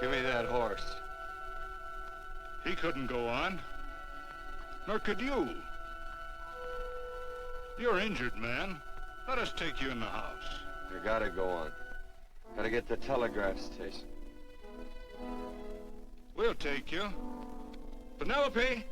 Give me that horse. He couldn't go on. Nor could you. You're injured, man. Let us take you in the house. You gotta go on. Gotta get to the telegraph station. We'll take you. Penelope!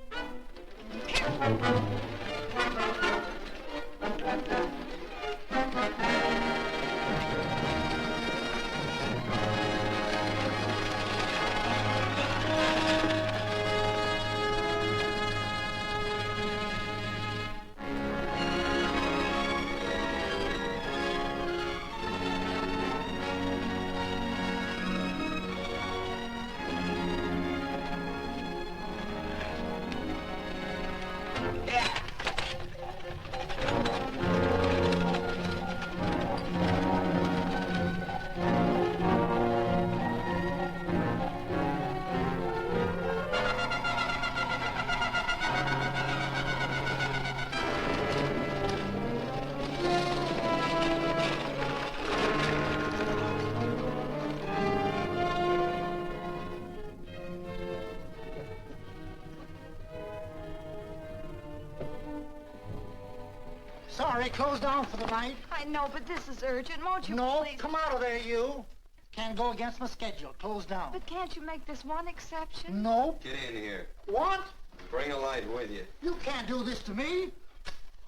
Sorry, closed down for the night. I know, but this is urgent. Won't you No, please? come out of there, you. Can't go against my schedule. Closed down. But can't you make this one exception? No. Get in here. What? Bring a light with you. You can't do this to me.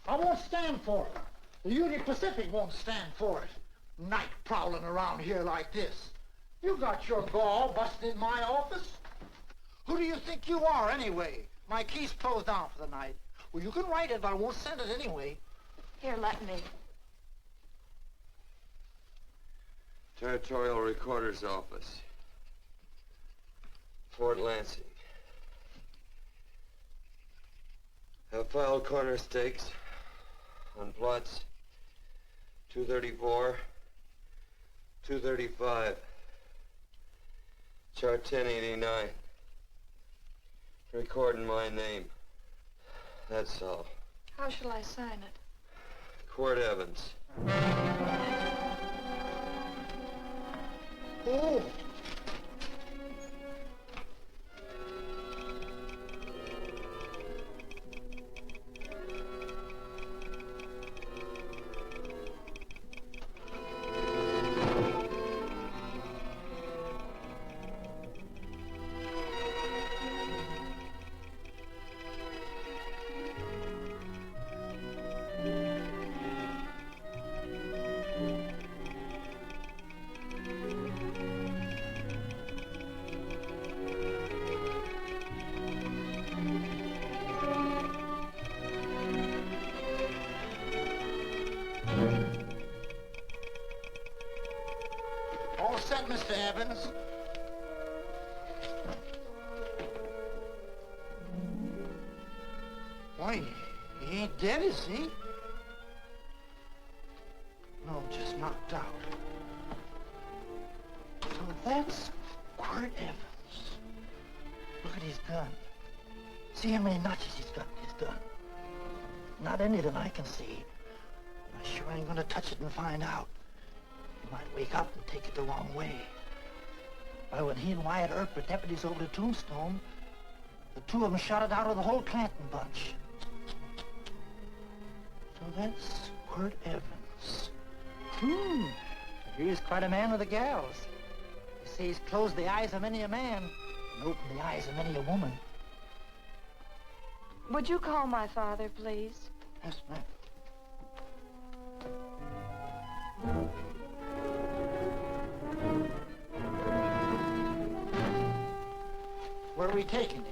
I won't stand for it. The Union Pacific won't stand for it. Night prowling around here like this. You got your gall busting in my office? Who do you think you are, anyway? My key's closed down for the night. Well, you can write it, but I won't send it anyway. Here, let me. Territorial Recorder's Office. Fort Lansing. Have filed corner stakes on plots 234, 235. Chart 1089. Recording my name. That's all. How shall I sign it? Quirt Evans. Oh. All set, Mr. Evans. Why, he ain't dead, is he? No, just knocked out. So that's Quirt Evans. Look at his gun. See how many notches he's got in his gun? Not any that I can see. I sure ain't gonna touch it and find out. He might wake up and take it the wrong way. Why, when he and Wyatt Earp were deputies over the Tombstone, the two of them shot it out of the whole Clanton bunch. So that's Quirt Evans. He's quite a man with the gals. They say he's closed the eyes of many a man and opened the eyes of many a woman. Would you call my father, please? Yes, ma'am. Where are we taking him?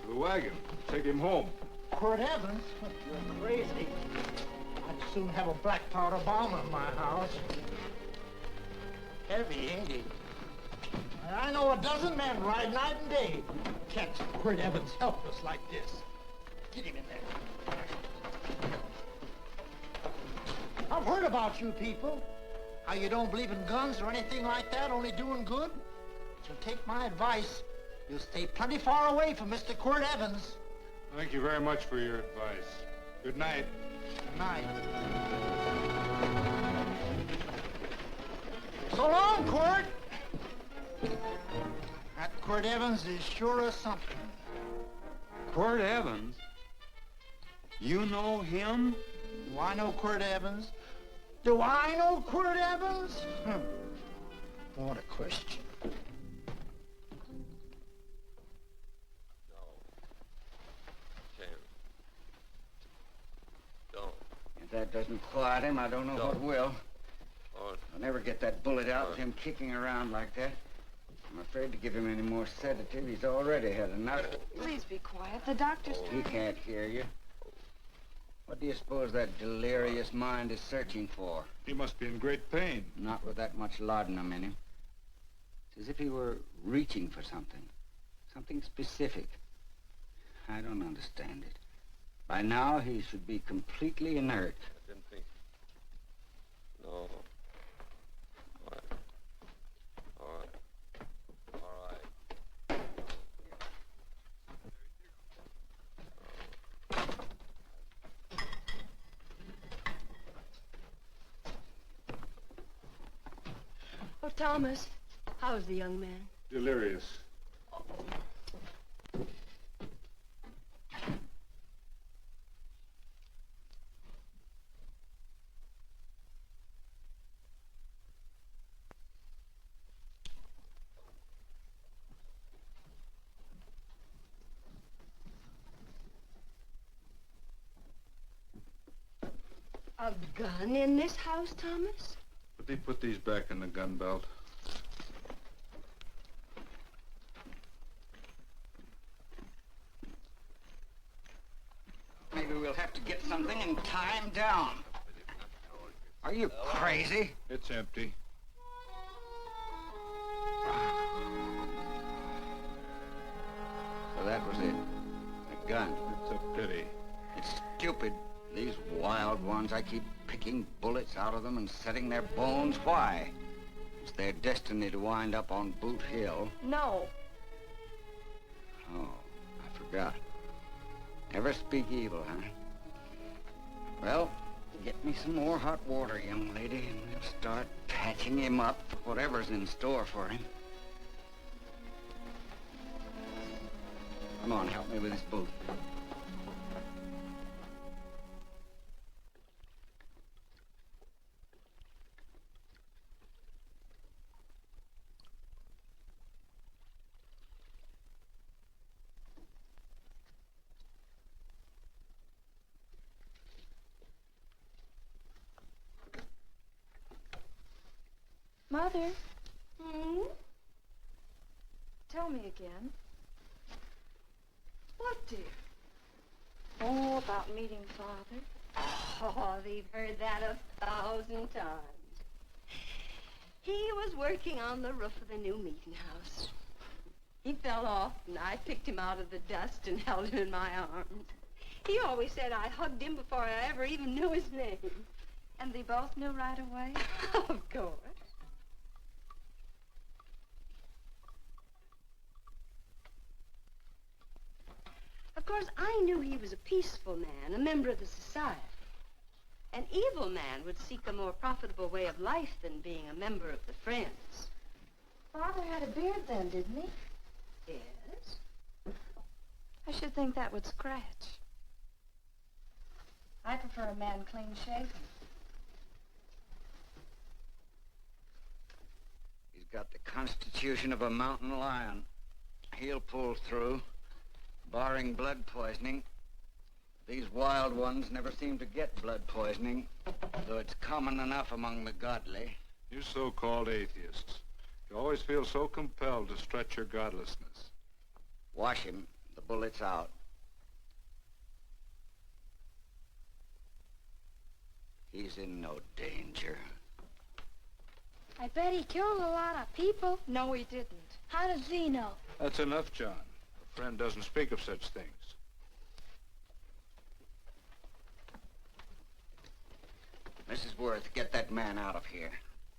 To the wagon. Take him home. Quirt Evans? You're crazy. I'd soon have a black powder bomb in my house. Heavy, ain't he? I know a dozen men ride night and day. Catch Quirt Evans helpless like this. Get him in there. I've heard about you people. How you don't believe in guns or anything like that, only doing good. So take my advice. You'll stay plenty far away from Mr. Quirt Evans. Thank you very much for your advice. Good night. Good night. So long, Quirt. That Quirt Evans is sure of something. Quirt Evans? You know him? Do I know Quirt Evans? Do I know Quirt Evans? What a question. If that doesn't quiet him, I don't know what will. I'll never get that bullet out with him kicking around like that. I'm afraid to give him any more sedative. He's already had enough. Please be quiet. The doctor's He can't hear you. What do you suppose that delirious mind is searching for? He must be in great pain. Not with that much laudanum in him. It's as if he were reaching for something. Something specific. I don't understand it. By now, he should be completely inert. I didn't think. No. All right. All right. All right. Oh, Thomas, how's the young man? Delirious. A gun in this house, Thomas? But they put these back in the gun belt. Maybe we'll have to get something and tie him down. Are you crazy? It's empty. So that was it. A gun. It's a pity. It's stupid. These wild ones, I keep picking bullets out of them and setting their bones. Why? It's their destiny to wind up on Boot Hill. No. Oh, I forgot. Never speak evil, huh? Well, get me some more hot water, young lady, and we'll start patching him up for whatever's in store for him. Come on, help me with this boot. Mother, Hmm? tell me again. What, dear? Oh, about meeting Father. Oh, they've heard that 1,000 times. He was working on the roof of the new meeting house. He fell off, and I picked him out of the dust and held him in my arms. He always said I hugged him before I ever even knew his name. And they both knew right away? Of course. Of course, I knew he was a peaceful man, a member of the society. An evil man would seek a more profitable way of life than being a member of the Friends. Father had a beard then, didn't he? Yes? I should think that would scratch. I prefer a man clean shaven. He's got the constitution of a mountain lion. He'll pull through, barring blood poisoning. These wild ones never seem to get blood poisoning, though it's common enough among the godly. You so-called atheists. You always feel so compelled to stretch your godlessness. Wash him. The bullet's out. He's in no danger. I bet he killed a lot of people. No, he didn't. How does he know? That's enough, John. A friend doesn't speak of such things. Mrs. Worth, get that man out of here.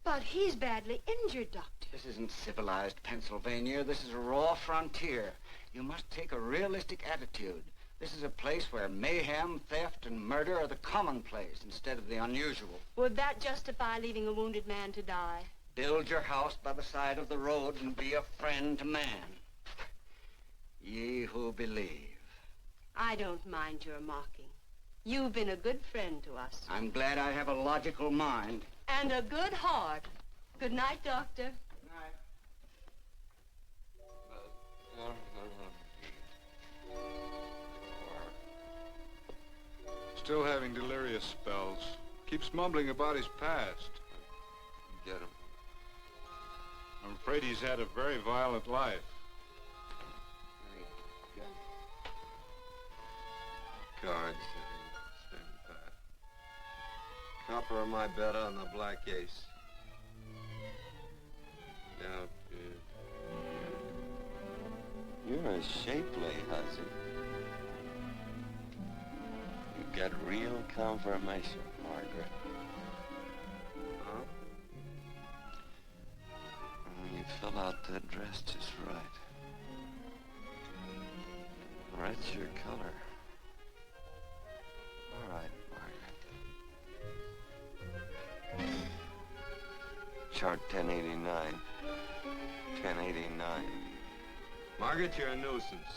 But he's badly injured, Doctor. This isn't civilized Pennsylvania. This is a raw frontier. You must take a realistic attitude. This is a place where mayhem, theft, and murder are the commonplace instead of the unusual. Would that justify leaving a wounded man to die? Build your house by the side of the road and be a friend to man. Ye who believe. I don't mind your mocking. You've been a good friend to us. I'm glad I have a logical mind. And a good heart. Good night, Doctor. Still having delirious spells. Keeps mumbling about his past. Get him. I'm afraid he's had a very violent life. Cards. Same path. Copper on my bet on the black ace. Now, you're a shapely hussy. You got real confirmation, Margaret. Huh? You fill out that dress just right. Red's your color. All right, Margaret. Chart 1089. 1089. Margaret, you're a nuisance.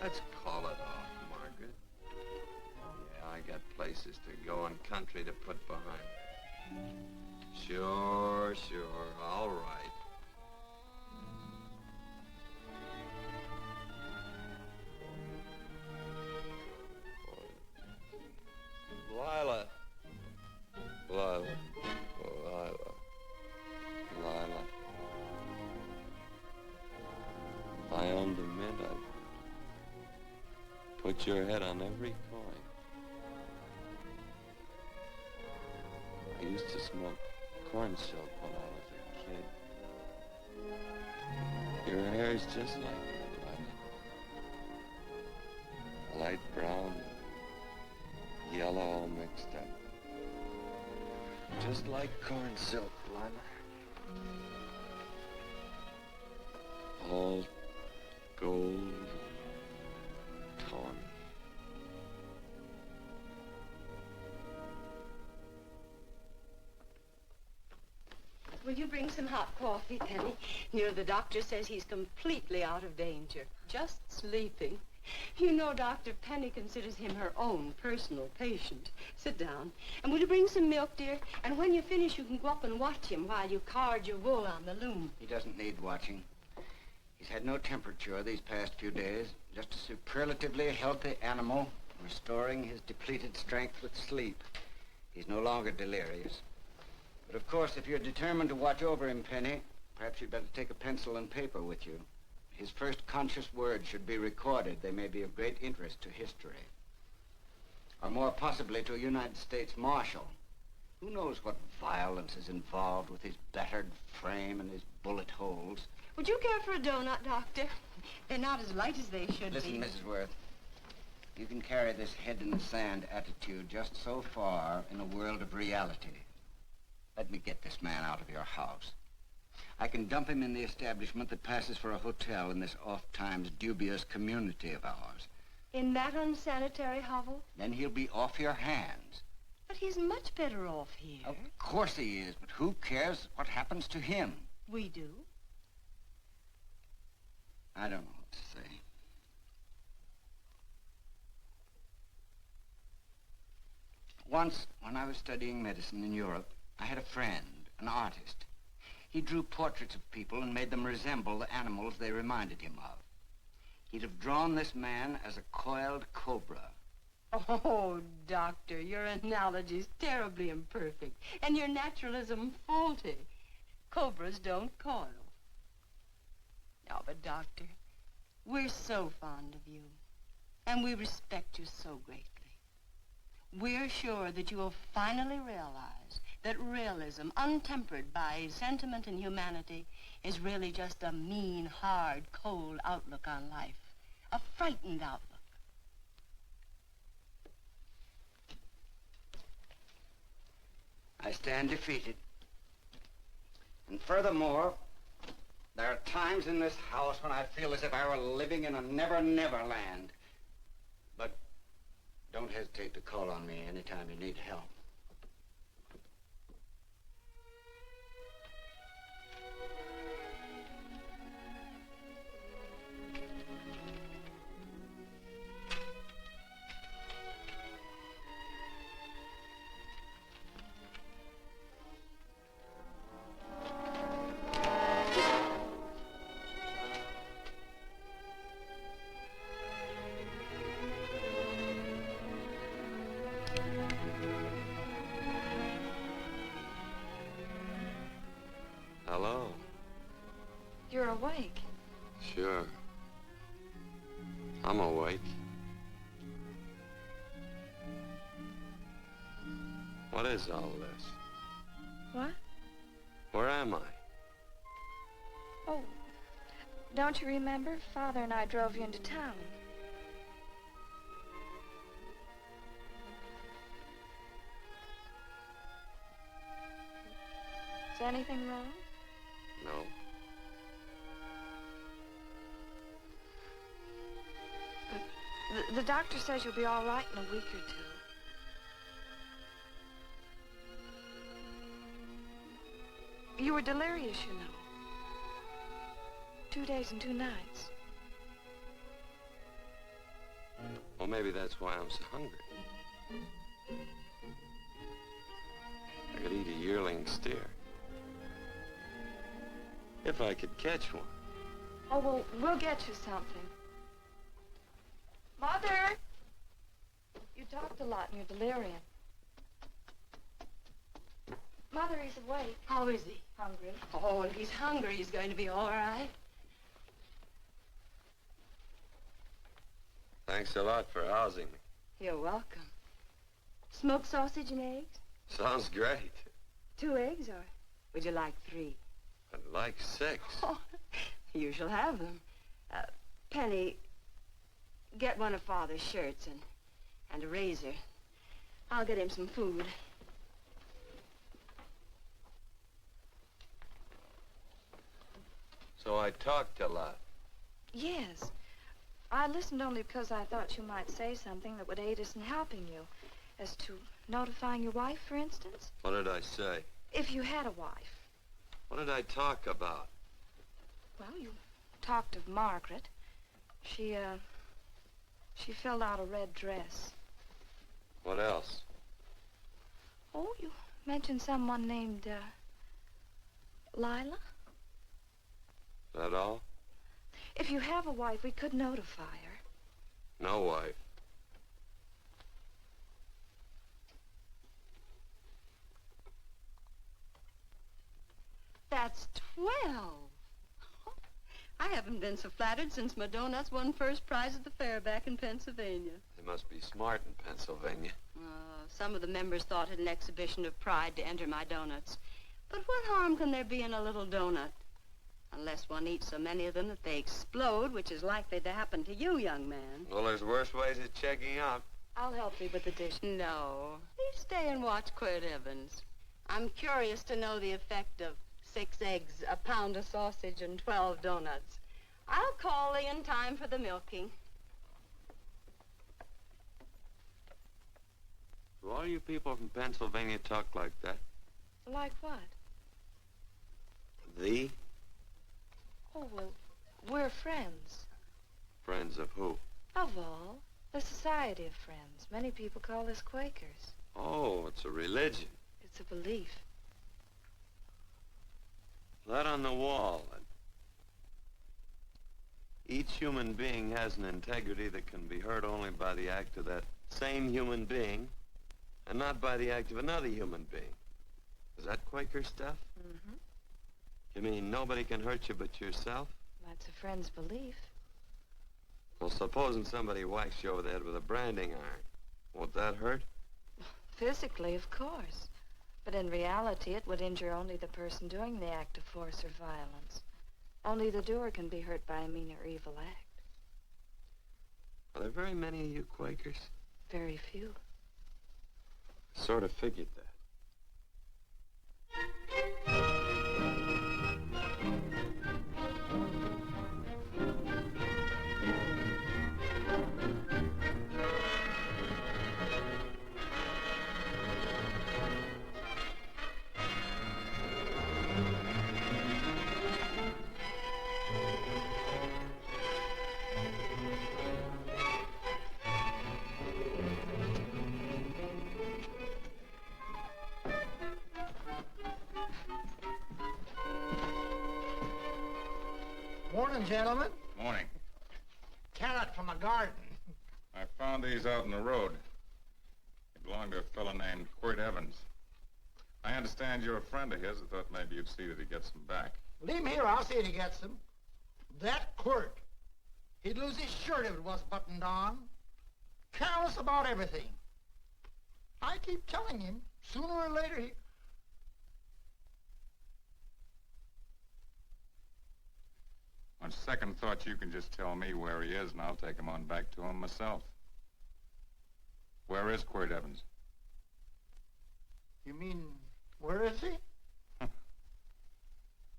Let's call it off, Margaret. Yeah, I got places to go and country to put behind. Sure, all right. Lila. Lila. Lila. Lila. If I owned a mint, I'd put your head on every coin. I used to smoke corn silk when I was a kid. Your hair's just like it, Lila. Light brown, yellow all mixed up. Just like corn silk, Lila. All gold, tawny. Will you bring some hot coffee, Penny? The doctor says he's completely out of danger. Just sleeping. You know, Dr. Penny considers him her own personal patient. Sit down. And will you bring some milk, dear? And when you finish, you can go up and watch him while you card your wool on the loom. He doesn't need watching. He's had no temperature these past few days. Just a superlatively healthy animal, restoring his depleted strength with sleep. He's no longer delirious. But of course, if you're determined to watch over him, Penny, perhaps you'd better take a pencil and paper with you. His first conscious words should be recorded. They may be of great interest to history. Or more possibly to a United States Marshal. Who knows what violence is involved with his battered frame and his bullet holes. Would you care for a donut, Doctor? They're not as light as they should Listen, be. Mrs. Worth. You can carry this head-in-the-sand attitude just so far in a world of reality. Let me get this man out of your house. I can dump him in the establishment that passes for a hotel in this oft-times dubious community of ours. In that unsanitary hovel? Then he'll be off your hands. But he's much better off here. Of course he is, but who cares what happens to him? We do. I don't know what to say. Once, when I was studying medicine in Europe, I had a friend, an artist. He drew portraits of people and made them resemble the animals they reminded him of. He'd have drawn this man as a coiled cobra. Oh, Doctor, your analogy's terribly imperfect, and your naturalism faulty. Cobras don't coil. No, but Doctor, we're so fond of you, and we respect you so greatly. We're sure that you will finally realize that realism, untempered by sentiment and humanity, is really just a mean, hard, cold outlook on life. A frightened outlook. I stand defeated. And furthermore, there are times in this house when I feel as if I were living in a never-never land. But don't hesitate to call on me anytime you need help. Hello. You're awake. Sure. I'm awake. What is all this? What? Where am I? Oh, don't you remember? Father and I drove you into town. Is anything wrong? No. The doctor says you'll be all right in a week or two. You were delirious, you know. 2 days and 2 nights. Well, maybe that's why I'm so hungry. I could eat a yearling steer. If I could catch one. Oh, well, we'll get you something. Mother! You talked a lot in your delirium. Mother, he's awake. How is he? Hungry. Oh, if he's hungry, he's going to be all right. Thanks a lot for housing me. You're welcome. Smoked sausage and eggs? Sounds great. 2 eggs, or would you like 3? I'd like 6. Oh, you shall have them. Penny, get one of Father's shirts and a razor. I'll get him some food. So I talked a lot. Yes. I listened only because I thought you might say something that would aid us in helping you. As to notifying your wife, for instance. What did I say? If you had a wife. What did I talk about? Well, you talked of Margaret. She filled out a red dress. What else? Oh, you mentioned someone named, Lila? That all? If you have a wife, we could notify her. No wife. That's 12. I haven't been so flattered since my donuts won first prize at the fair back in Pennsylvania. They must be smart in Pennsylvania. Some of the members thought it an exhibition of pride to enter my donuts. But what harm can there be in a little donut? Unless one eats so many of them that they explode, which is likely to happen to you, young man. Well, there's worse ways of checking out. I'll help you with the dish. No. Please stay and watch Quirt Evans. I'm curious to know the effect of 6 eggs, a pound of sausage, and 12 donuts. I'll call thee in time for the milking. Do all you people from Pennsylvania talk like that? Like what? Thee? Oh, well, we're friends. Friends of who? Of all. The Society of Friends. Many people call us Quakers. Oh, it's a religion. It's a belief. That on the wall. Each human being has an integrity that can be hurt only by the act of that same human being, and not by the act of another human being. Is that Quaker stuff? Mm-hmm. You mean nobody can hurt you but yourself? That's a friend's belief. Well, supposing somebody whacks you over the head with a branding iron. Won't that hurt? Physically, of course. But in reality, it would injure only the person doing the act of force or violence. Only the doer can be hurt by a mean or evil act. Are there very many of you Quakers? Very few. Sort of figured that. Morning, gentlemen. Morning. Carrot from a garden. I found these out in the road. They belong to a fellow named Quirt Evans. I understand you're a friend of his. I thought maybe you'd see that he gets them back. Leave him here, I'll see that he gets them. That Quirt. He'd lose his shirt if it was buttoned on. Careless about everything. I keep telling him, sooner or later he... On second thought, you can just tell me where he is, and I'll take him on back to him myself. Where is Quirt Evans? You mean, where is he? You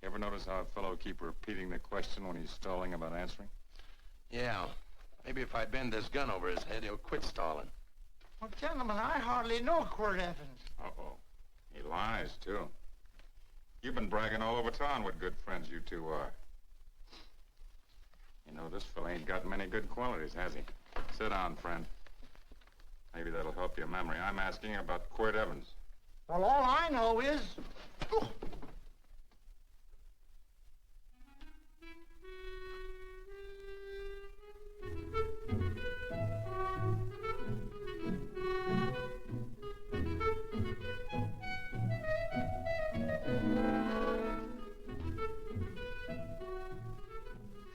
ever notice how a fellow keep repeating the question when he's stalling about answering? Yeah. Maybe if I bend this gun over his head, he'll quit stalling. Well, gentlemen, I hardly know Quirt Evans. Uh-oh. He lies, too. You've been bragging all over town what good friends you two are. You know, this fella ain't got many good qualities, has he? Sit down, friend. Maybe that'll help your memory. I'm asking about Quirt Evans. Well, all I know is...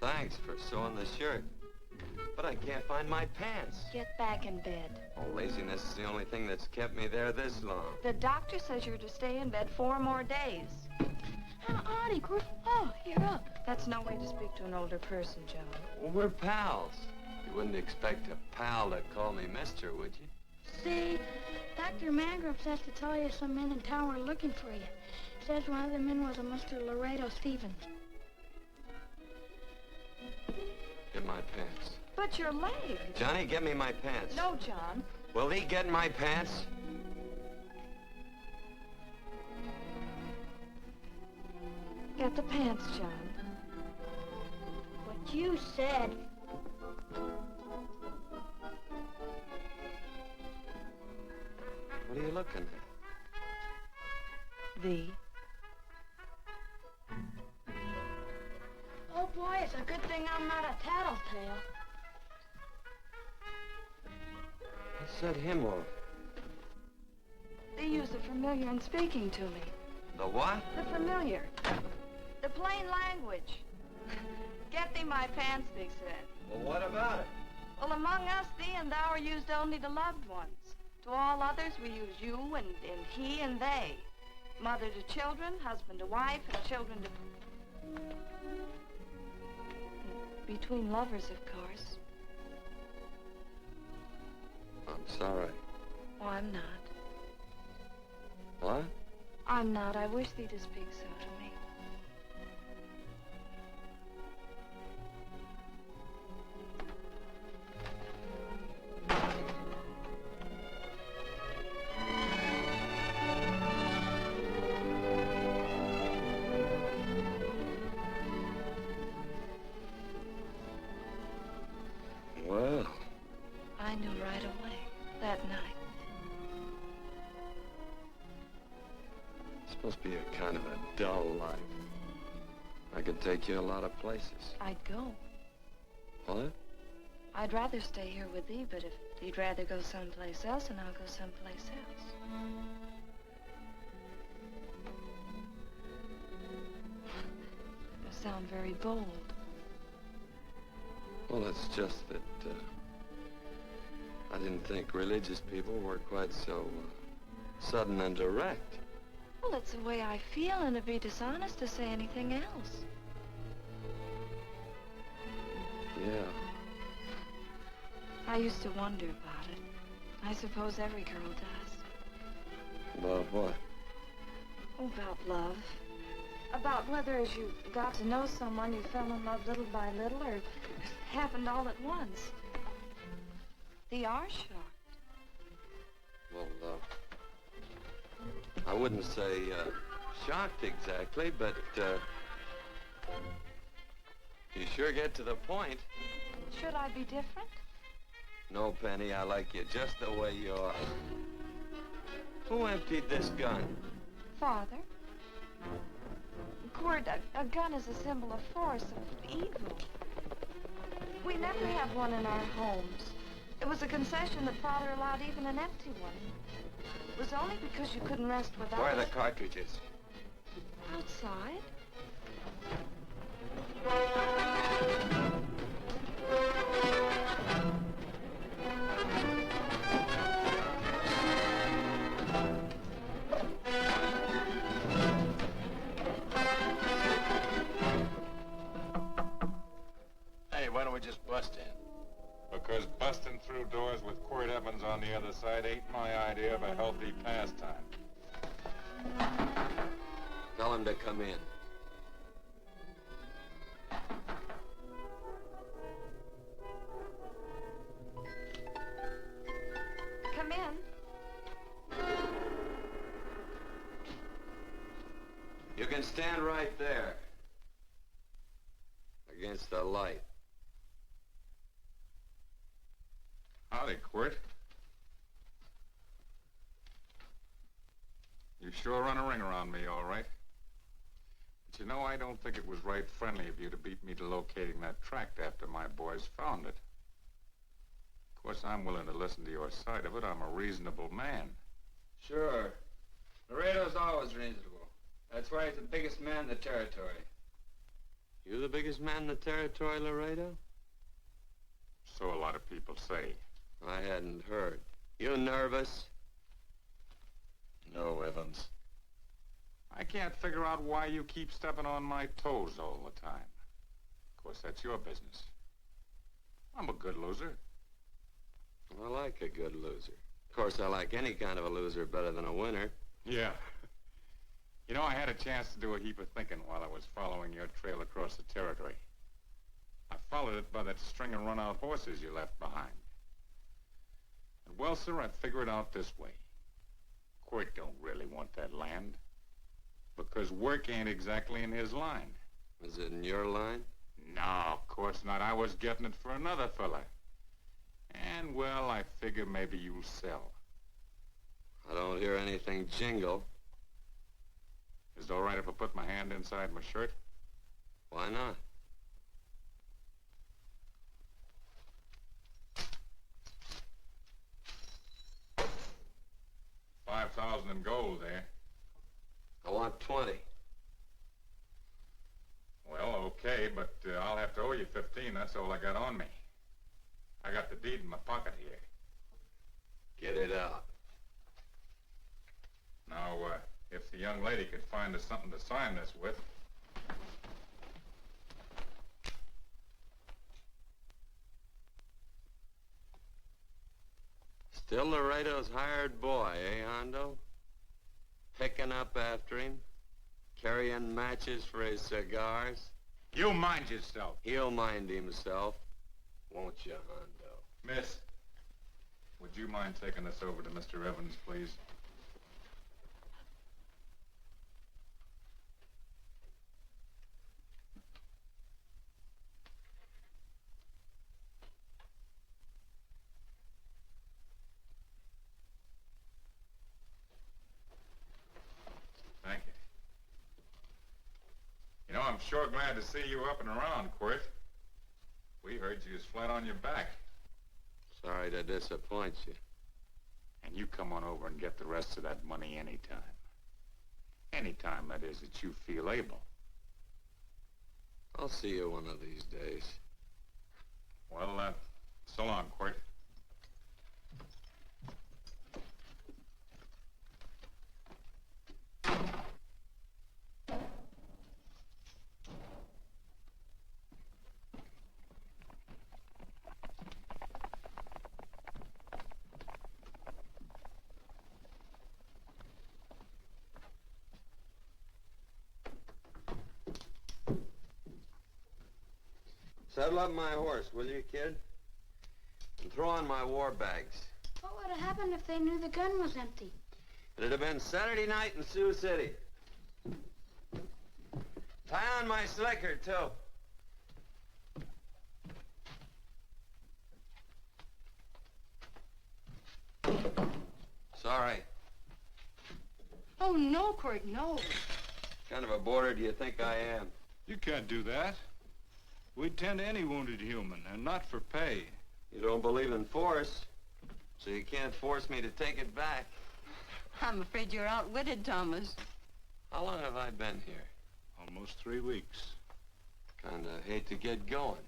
Thanks for sewing the shirt. But I can't find my pants. Get back in bed. Oh, laziness is the only thing that's kept me there this long. The doctor says you're to stay in bed 4 more days. Howdy, Quirt. Oh, you're up. That's no way to speak to an older person, Joe. Well, we're pals. You wouldn't expect a pal to call me mister, would you? See, Dr. Mangrove says to tell you some men in town were looking for you. Says one of the men was a Mr. Laredo Stevens. Get my pants. But your legs. Johnny, get me my pants. No, John. Will he get my pants? Get the pants, John. What you said. What are you looking at? The. Oh, boy, it's a good thing I'm not a tattletale. I set him off. They use the familiar in speaking to me. The what? The familiar. The plain language. Get thee my pants, they said. Well, what about it? Well, among us, thee and thou are used only to loved ones. To all others, we use you and he and they. Mother to children, husband to wife, and children to... Between lovers, of course. I'm sorry. Oh, I'm not. What? I'm not. I wish thee to speak so to me. Well, I knew right away, that night. it's supposed to be a kind of a dull life. I could take you a lot of places. I'd go. What? I'd rather stay here with thee, but if you'd rather go someplace else, then I'll go someplace else. You sound very bold. Well, it's just that, I didn't think religious people were quite so, sudden and direct. Well, it's the way I feel, and it'd be dishonest to say anything else. Yeah. I used to wonder about it. I suppose every girl does. About what? Oh, about love. About whether as you got to know someone, you fell in love little by little, or it happened all at once. They are shocked. Well, I wouldn't say, shocked exactly, but, you sure get to the point. Should I be different? No, Penny, I like you just the way you are. Who emptied this gun? Father? Quirt, a gun is a symbol of force, of evil. We never had one in our homes. It was a concession that Father allowed even an empty one. It was only because you couldn't rest without Where are the it. cartridges? Outside? Hey, why don't we just bust in? Because busting through doors with Quirt Evans on the other side ain't my idea of a healthy pastime. Tell him to come in. Come in. You can stand right there. Against the light. Howdy, Quirt. You sure run a ring around me, all right. But you know, I don't think it was right friendly of you to beat me to locating that tract after my boys found it. Of course, I'm willing to listen to your side of it. I'm a reasonable man. Sure. Laredo's always reasonable. That's why he's the biggest man in the territory. You the biggest man in the territory, Laredo? So a lot of people say. I hadn't heard. You nervous? No, Evans. I can't figure out why you keep stepping on my toes all the time. Of course, that's your business. I'm a good loser. I like a good loser. Of course, I like any kind of a loser better than a winner. Yeah. You know, I had a chance to do a heap of thinking while I was following your trail across the territory. I followed smell it by that string of run-out horses you left behind. And well, sir, I figure it out this way. Quirt don't really want that land, because work ain't exactly in his line. Is it in your line? No, of course not. I was getting it for another fella. And, well, I figure maybe you'll sell. I don't hear anything jingle. Is it all right if I put my hand inside my shirt? Why not? $5,000 in gold there. I want 20. Well, okay, but I'll have to owe you 15. That's all I got on me. I got the deed in my pocket here. Get it out. Now, if the young lady could find us something to sign this with. Still Laredo's hired boy, eh, Hondo? Picking up after him, carrying matches for his cigars. You mind yourself. He'll mind himself, won't you, Hondo? Miss, would you mind taking us over to Mr. Evans, please? Thank you. You know, I'm sure glad to see you up and around, Quirt. We heard you was flat on your back. Sorry to disappoint you. And you come on over and get the rest of that money anytime. Anytime, that is, that you feel able. I'll see you one of these days. Well, so long, Quirt. Saddle up my horse, will you, kid? And throw on my war bags. What would have happened if they knew the gun was empty? It'd have been Saturday night in Sioux City. Tie on my slicker, too. Sorry. Oh, no, Quirt, no. What kind of a boarder do you think I am? You can't do that. We'd tend to any wounded human, and not for pay. You don't believe in force, so you can't force me to take it back. I'm afraid you're outwitted, Thomas. How long have I been here? Almost 3 weeks. Kinda hate to get going.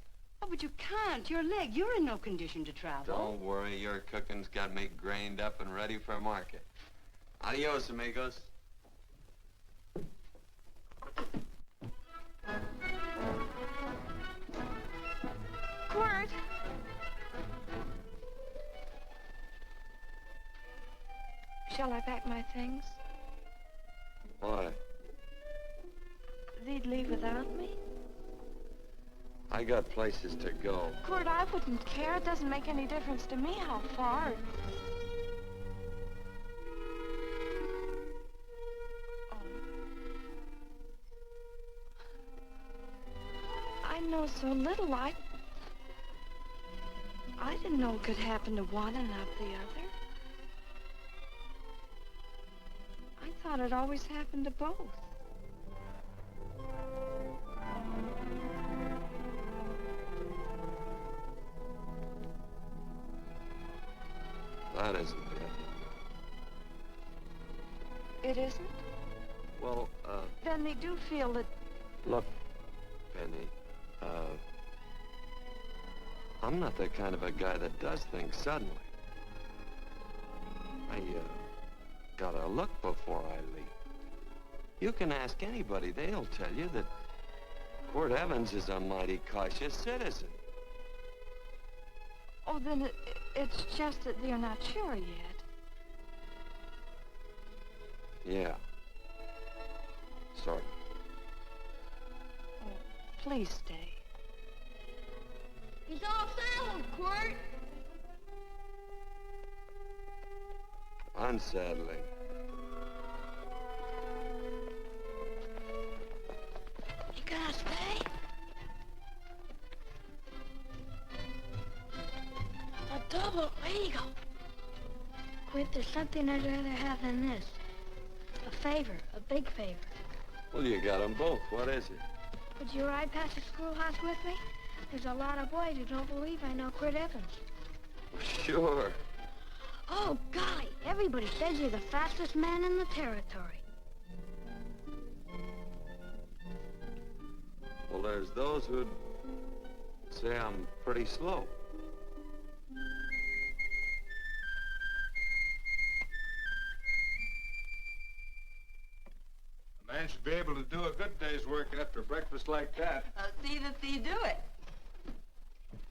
Oh, but you can't. Your leg, you're in no condition to travel. Don't worry, your cooking's got me grained up and ready for market. Adios, amigos. Quirt! Shall I pack my things? Why? They'd leave without me? I got places to go. Quirt, I wouldn't care. It doesn't make any difference to me how far. Oh. I know so little. I didn't know it could happen to one and not the other. I thought it always happened to both. That isn't it. It isn't? Well, Then they do feel that... look, Penny, I'm not the kind of a guy that does things suddenly. I, gotta look before I leave. You can ask anybody, they'll tell you that Quirt Evans is a mighty cautious citizen. Oh, then it's just that they're not sure yet. Yeah. Sort of. Oh, please stay. He's all saddled, Quirt. Unsettling. You gonna stay? A double eagle. Quit, there's something I'd rather have than this. A favor, a big favor. Well, you got them both. What is it? Would you ride past the schoolhouse with me? There's a lot of boys who don't believe I know Quirt Evans. Sure. Oh, golly, everybody says you're the fastest man in the territory. Well, there's those who'd say I'm pretty slow. A man should be able to do a good day's work after breakfast like that. I'll see that thee do it.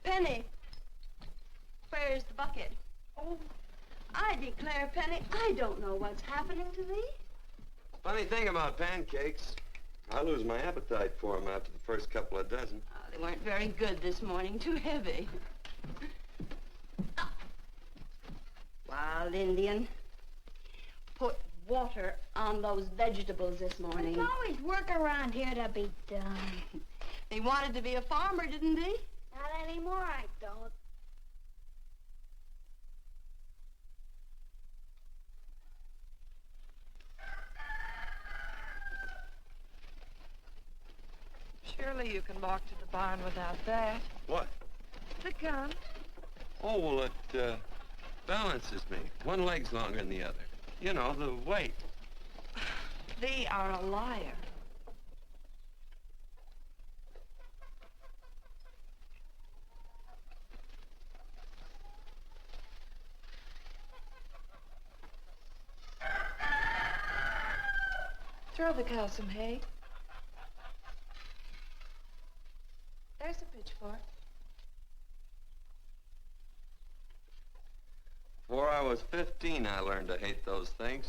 Penny, where's the bucket? Oh, I declare, Penny, I don't know what's happening to thee. Funny thing about pancakes, I lose my appetite for them after the first couple of dozen. Oh, they weren't very good this morning, too heavy. Wild Indian, put water on those vegetables this morning. There's always work around here to be done. They wanted to be a farmer, didn't they? Not anymore, I don't. Surely you can walk to the barn without that. What? The gun. Oh, well, it balances me. One leg's longer than the other. You know, the weight. Thee are a liar. Throw the cow some hay. There's a pitchfork. Before I was 15, I learned to hate those things.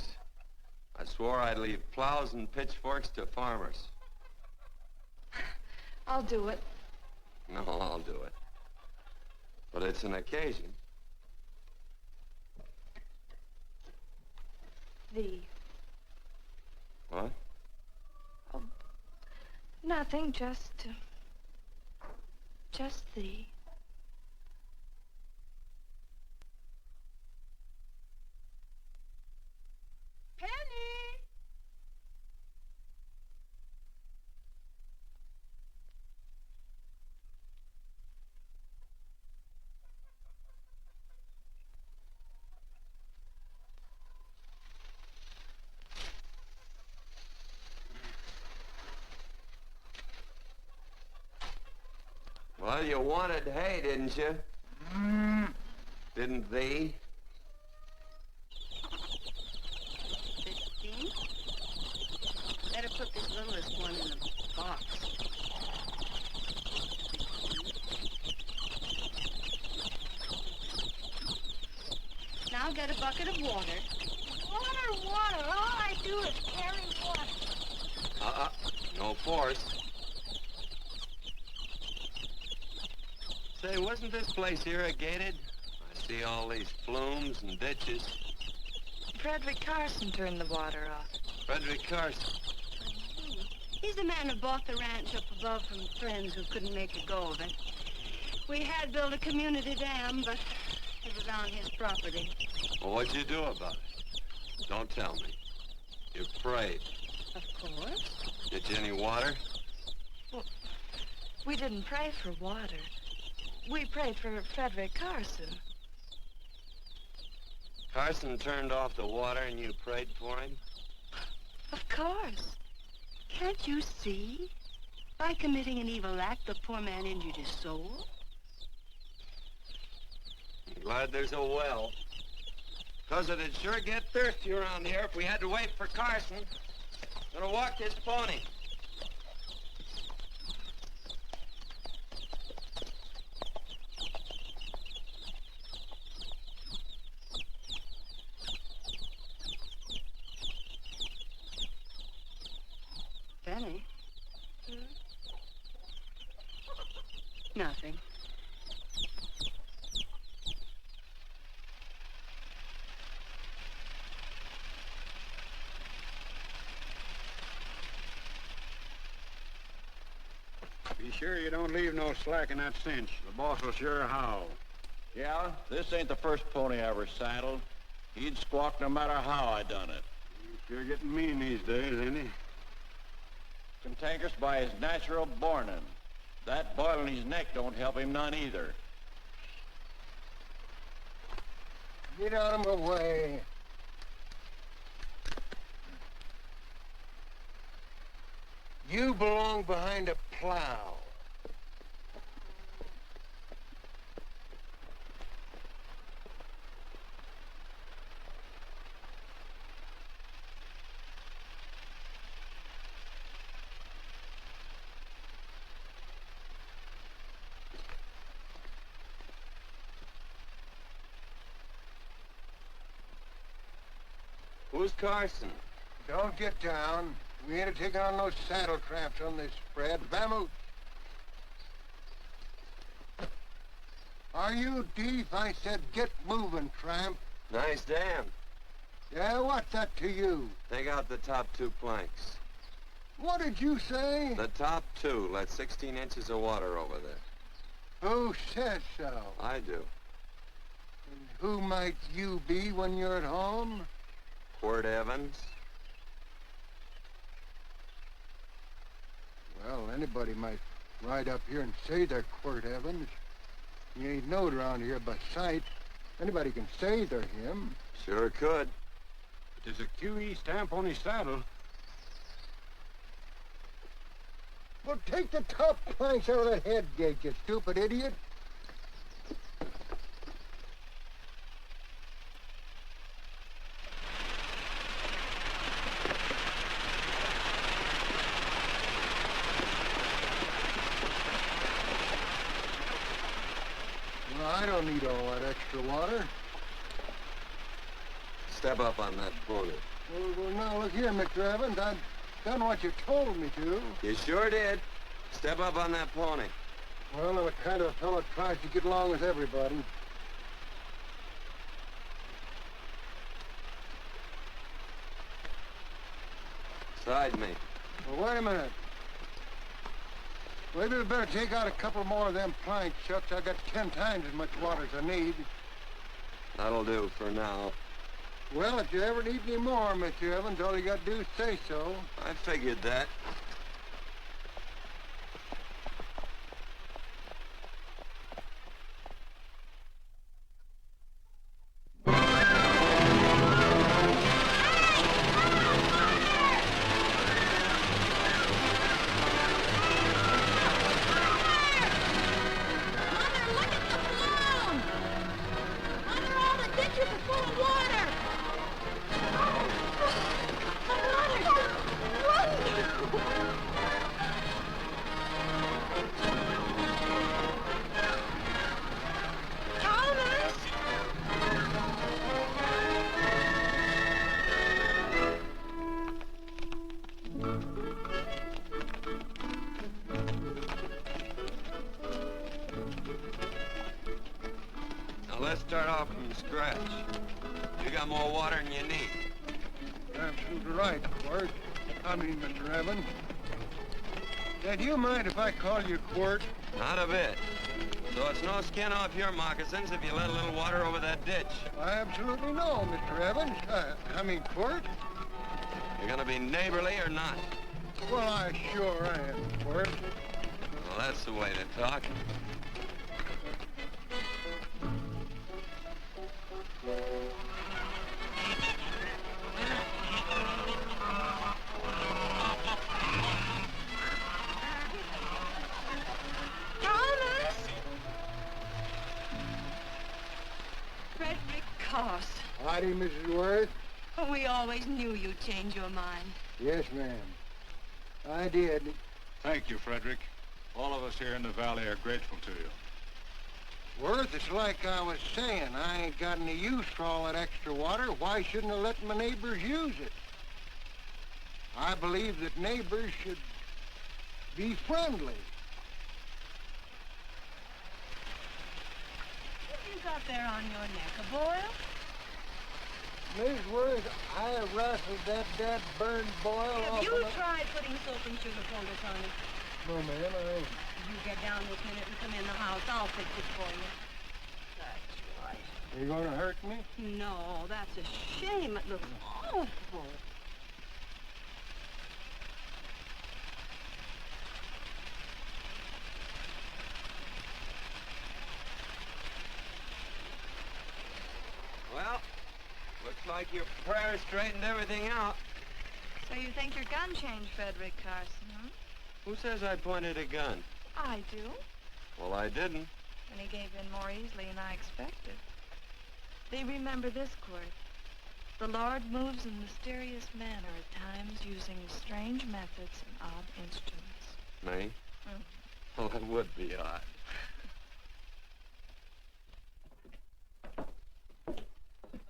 I swore I'd leave plows and pitchforks to farmers. I'll do it. No, I'll do it. But it's an occasion. Thee. What? Oh, nothing, just thee. Penny! Well, you wanted hay, didn't you? Didn't thee? 15? Better put this littlest one in the box. 16. Now get a bucket of water. Water, water. All I do is carry water. No force. Say, wasn't this place irrigated? I see all these flumes and ditches. Frederick Carson turned the water off. Frederick Carson. He's the man who bought the ranch up above from friends who couldn't make a go of it. We had built a community dam, but it was on his property. Well, what'd you do about it? Don't tell me. You prayed. Of course. Get you any water? Well, we didn't pray for water. We prayed for Frederick Carson. Carson turned off the water and you prayed for him? Of course. Can't you see? By committing an evil act, the poor man injured his soul. I'm glad there's a well. 'Cause it'd sure get thirsty around here if we had to wait for Carson. Gonna walk this pony. Penny? Nothing. sure you don't leave no slack in that cinch. The boss will sure howl. Yeah, this ain't the first pony I ever saddled. He'd squawk no matter how I done it. He's sure getting mean these days, ain't he? Cantankerous by his natural bornin'. That boil in his neck don't help him none either. Get out of my way. You belong behind a plow. Who's Carson? Don't get down. We ain't taking on no saddle tramps on this spread. Vamoose. Are you deef? I said get moving, tramp. Nice dam. Yeah, what's that to you? Take out the top 2 planks. What did you say? The top 2 let 16 inches of water over there. Who said so? I do. And who might you be when you're at home? Quirt Evans. Well, anybody might ride up here and say they're Quirt Evans. He ain't knowed around here by sight. Anybody can say they're him. Sure could. But there's a QE stamp on his saddle. Well, take the top planks out of that head gate, you stupid idiot. Well, I don't need all that extra water. Step up on that pony. Well, now, look here, Mr. Evans. I've done what you told me to. You sure did. Step up on that pony. Well, I'm the kind of fellow that tries to get along with everybody. Side me. Well, wait a minute. Maybe we better take out a couple more of them planks, Chucks. I got 10 times as much water as I need. That'll do for now. Well, if you ever need any more, Mr. Evans, all you got to do is say so. I figured that. Let's start off from scratch. You got more water than you need. You're absolutely right, Quirt. Mr. Evans. Do you mind if I call you Quirt? Not a bit. So it's no skin off your moccasins if you let a little water over that ditch. I absolutely know, Mr. Evans. Quirt. You're gonna be neighborly or not? Well, I sure am, Quirt. Well, that's the way to talk. Howdy, Mrs. Worth. Oh, we always knew you'd change your mind. Yes, ma'am. I did. Thank you, Frederick. All of us here in the valley are grateful to you. Worth, it's like I was saying. I ain't got any use for all that extra water. Why shouldn't I let my neighbors use it? I believe that neighbors should be friendly. What you got there on your neck, a boil? Miss Worth, I wrestled that burned boil off Have you of my... tried putting soap and sugar coaters on it? No, ma'am, I ain't. You get down this minute and come in the house. I'll fix it for you. That's right. Are you going to hurt me? No, that's a shame. It looks awful. Well, looks like your prayer straightened everything out. So you think your gun changed Frederick Carson, huh? Who says I pointed a gun? I do. Well, I didn't. And he gave in more easily than I expected. They remember this, Quirt. The Lord moves in mysterious manner at times using strange methods and odd instruments. Me? Mm. Well, it would be odd.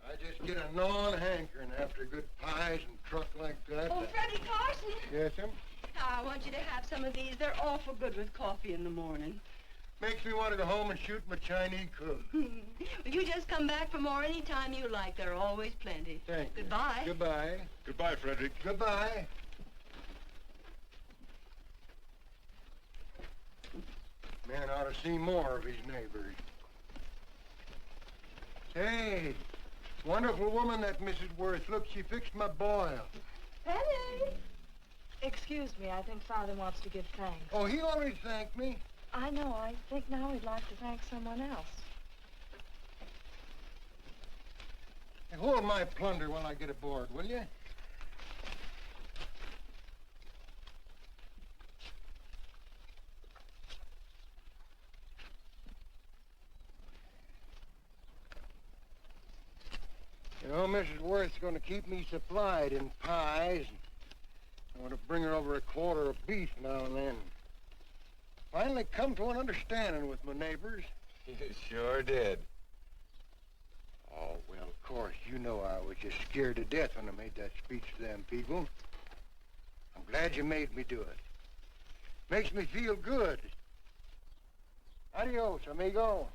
I just get a gnawing hankering after good pies and truck like that. Oh, Freddie Carson. Yes, ma'am? I want you to have some of these. They're awful good with coffee in the morning. Makes me want to go home and shoot my Chinese cook. You just come back for more any time you like. There are always plenty. Thank you. Goodbye. Goodbye. Goodbye, Frederick. Goodbye. Man ought to see more of his neighbors. Say, wonderful woman, that Mrs. Worth. Look, she fixed my boil. Penny. Excuse me, I think Father wants to give thanks. Oh, he already thanked me. I know. I think now he'd like to thank someone else. Hey, hold my plunder while I get aboard, will you? You know, Mrs. Worth's going to keep me supplied in pies. I want to bring her over a quarter of beef now and then. Finally come to an understanding with my neighbors. You sure did. Oh, well, of course, you know I was just scared to death when I made that speech to them people. I'm glad you made me do it. Makes me feel good. Adios, amigo.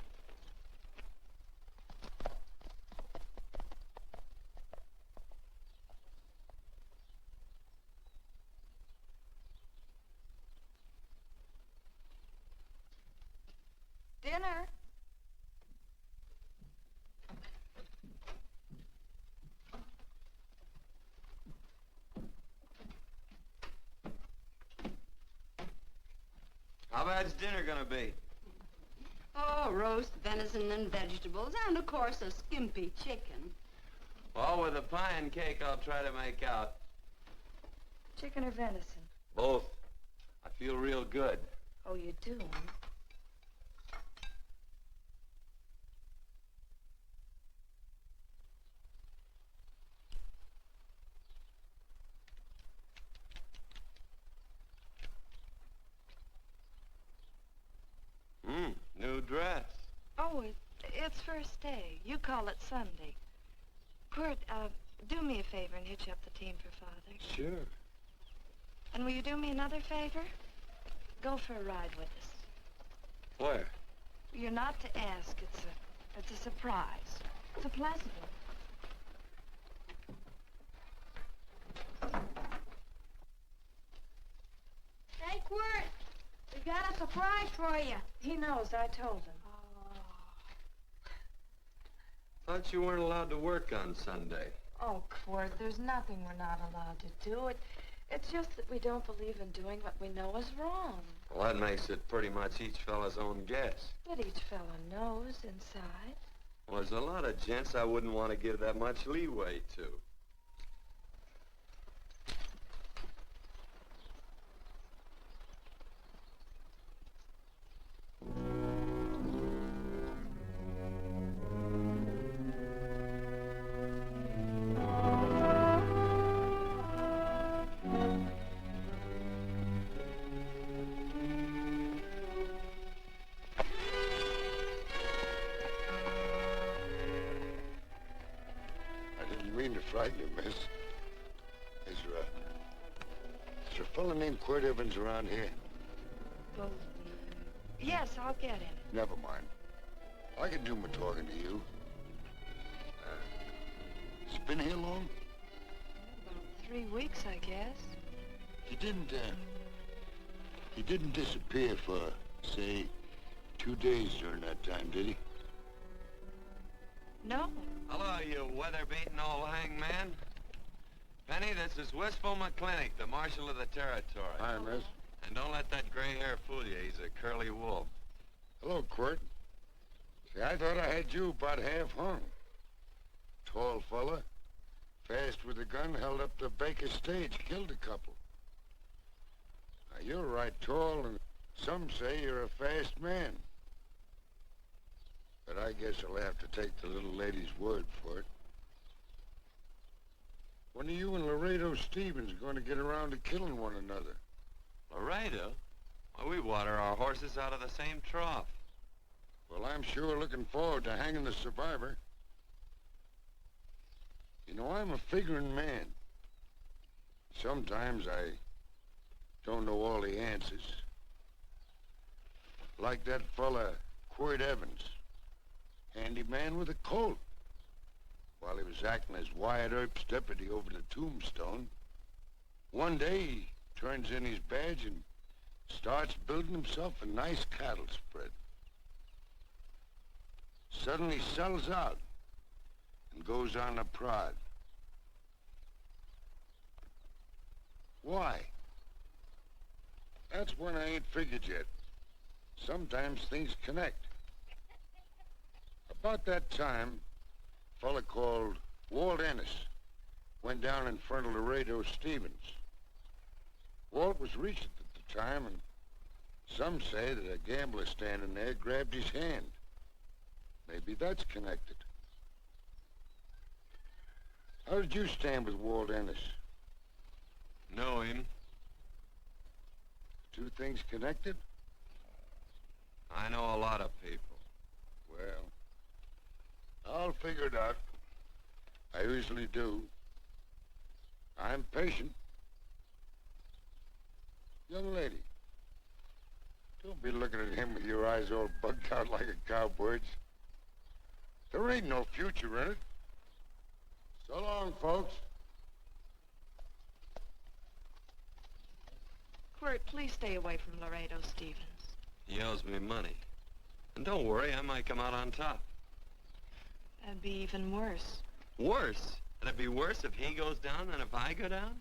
Dinner. How bad's dinner gonna be? Oh, roast venison and vegetables, and of course a skimpy chicken. Well, with a pie and cake, I'll try to make out. Chicken or venison? Both. I feel real good. Oh, you do, huh? New dress. Oh, it's first day. You call it Sunday. Quirt, do me a favor and hitch up the team for Father. Sure. And will you do me another favor? Go for a ride with us. Where? You're not to ask. It's a surprise. It's a pleasant one. Hey, Quirt, we got a surprise for you. He knows. I told him. Thought you weren't allowed to work on Sunday. Oh, Quirt, there's nothing we're not allowed to do. It's just that we don't believe in doing what we know is wrong. Well, that makes it pretty much each fella's own guess. But each fellow knows inside. Well, there's a lot of gents I wouldn't want to give that much leeway to. Frighten you, miss. Is there a fellow named Quirt Evans around here? Well, yes, I'll get him. Never mind. I can do my talking to you. Has he been here long? About 3 weeks, I guess. He didn't disappear for say, 2 days during that time, did he? No. Hello, you weather-beaten old hangman. Penny, this is Wistful McClintock, the Marshal of the Territory. Hi, miss. And don't let that gray hair fool you. He's a curly wolf. Hello, Quirt. See, I thought I had you about half hung. Tall fella, fast with a gun, held up the Baker stage, killed a couple. Now, you're right tall, and some say you're a fast man. But I guess I'll have to take the little lady's word for it. When are you and Laredo Stevens going to get around to killing one another? Laredo? Well, we water our horses out of the same trough. Well, I'm sure looking forward to hanging the survivor. You know, I'm a figuring man. Sometimes I don't know all the answers. Like that fella, Quirt Evans. Handyman with a colt. While he was acting as Wyatt Earp's deputy over the tombstone, one day he turns in his badge and starts building himself a nice cattle spread. Suddenly sells out and goes on a prod. Why? That's one I ain't figured yet. Sometimes things connect. About that time, a fella called Walt Ennis went down in front of Laredo Stevens. Walt was reached at the time, and some say that a gambler standing there grabbed his hand. Maybe that's connected. How did you stand with Walt Ennis? Know him. Two things connected? I know a lot of people. Well, I'll figure it out. I usually do. I'm patient. Young lady, don't be looking at him with your eyes all bugged out like a cowbird's. There ain't no future in it. So long, folks. Quirt, please stay away from Laredo Stevens. He owes me money. And don't worry, I might come out on top. That'd be even worse. Worse? It'd be worse if he goes down than if I go down?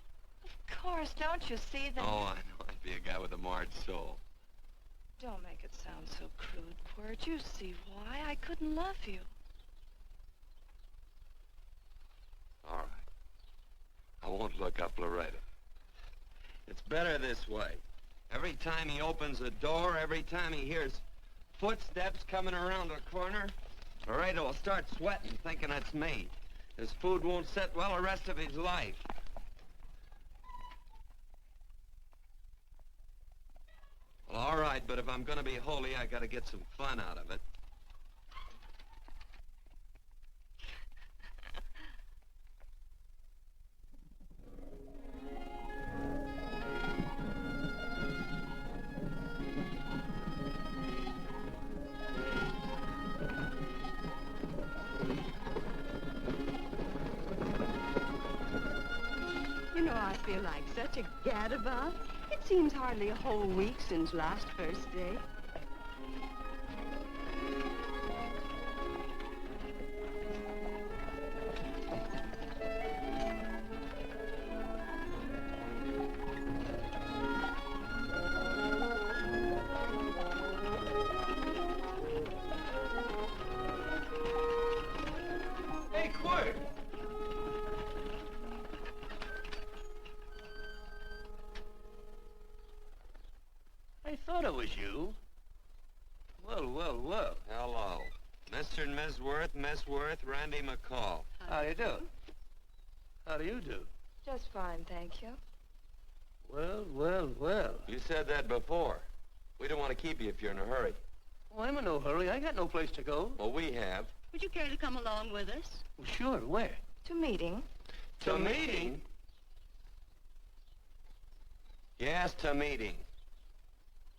Of course, don't you see that? Oh, I know. I'd be a guy with a marred soul. Don't make it sound so crude, Quirt. You see why I couldn't love you. All right. I won't look up Laredo. It's better this way. Every time he opens a door, every time he hears footsteps coming around a corner, Laredo will start sweating, thinking it's me. His food won't sit well the rest of his life. Well, all right, but if I'm gonna be holy, I gotta get some fun out of it. You know, I feel like such a gadabout. It seems hardly a whole week since last first day. Hey, Quirt! I thought it was you. Well, well, well. Hello. Mr. and Miss Worth, Randy McCall. How do you do? How do you do? Just fine, thank you. Well, well, well. You said that before. We don't want to keep you if you're in a hurry. Oh, I'm in no hurry. I got no place to go. Well, we have. Would you care to come along with us? Well, sure, where? To meeting. To meeting? Yes, to meeting.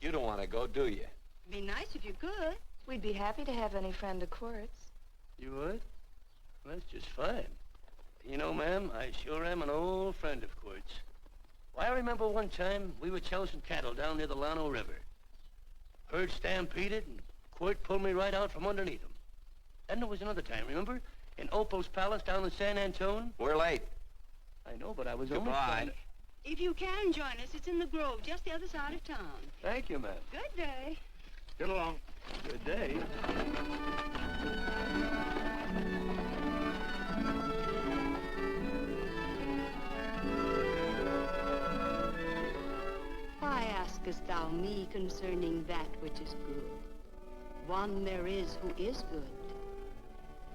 You don't want to go, do you? Be nice if you could. We'd be happy to have any friend of Quirt's. You would? Well, that's just fine. You know, ma'am, I sure am an old friend of Quirt's. Why, I remember one time we were chousing cattle down near the Llano River. Herd stampeded, and Quirt pulled me right out from underneath him. Then there was another time, remember? In Opal's Palace down in San Antone? We're late. I know, but I was only Goodbye. trying to... If you can join us, it's in the Grove, just the other side of town. Thank you, ma'am. Good day. Get along. Good day. Why askest thou me concerning that which is good? One there is who is good.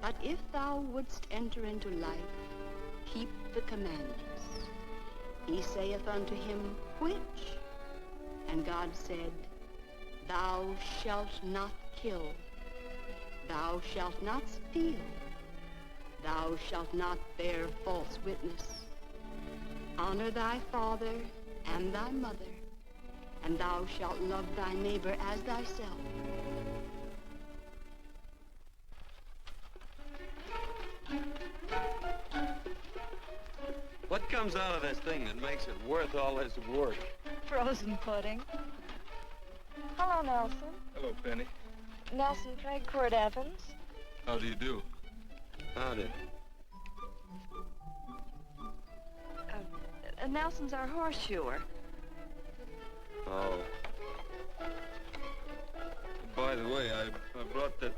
But if thou wouldst enter into life, keep the commandments. He saith unto him, which? And God said, thou shalt not kill. Thou shalt not steal. Thou shalt not bear false witness. Honor thy father and thy mother, and thou shalt love thy neighbor as thyself. What comes out of this thing that makes it worth all this work? Frozen pudding. Hello, Nelson. Hello, Penny. Nelson Craig, Quirt Evans. How do you do? Howdy. Nelson's our horseshoer. Oh. By the way, I brought that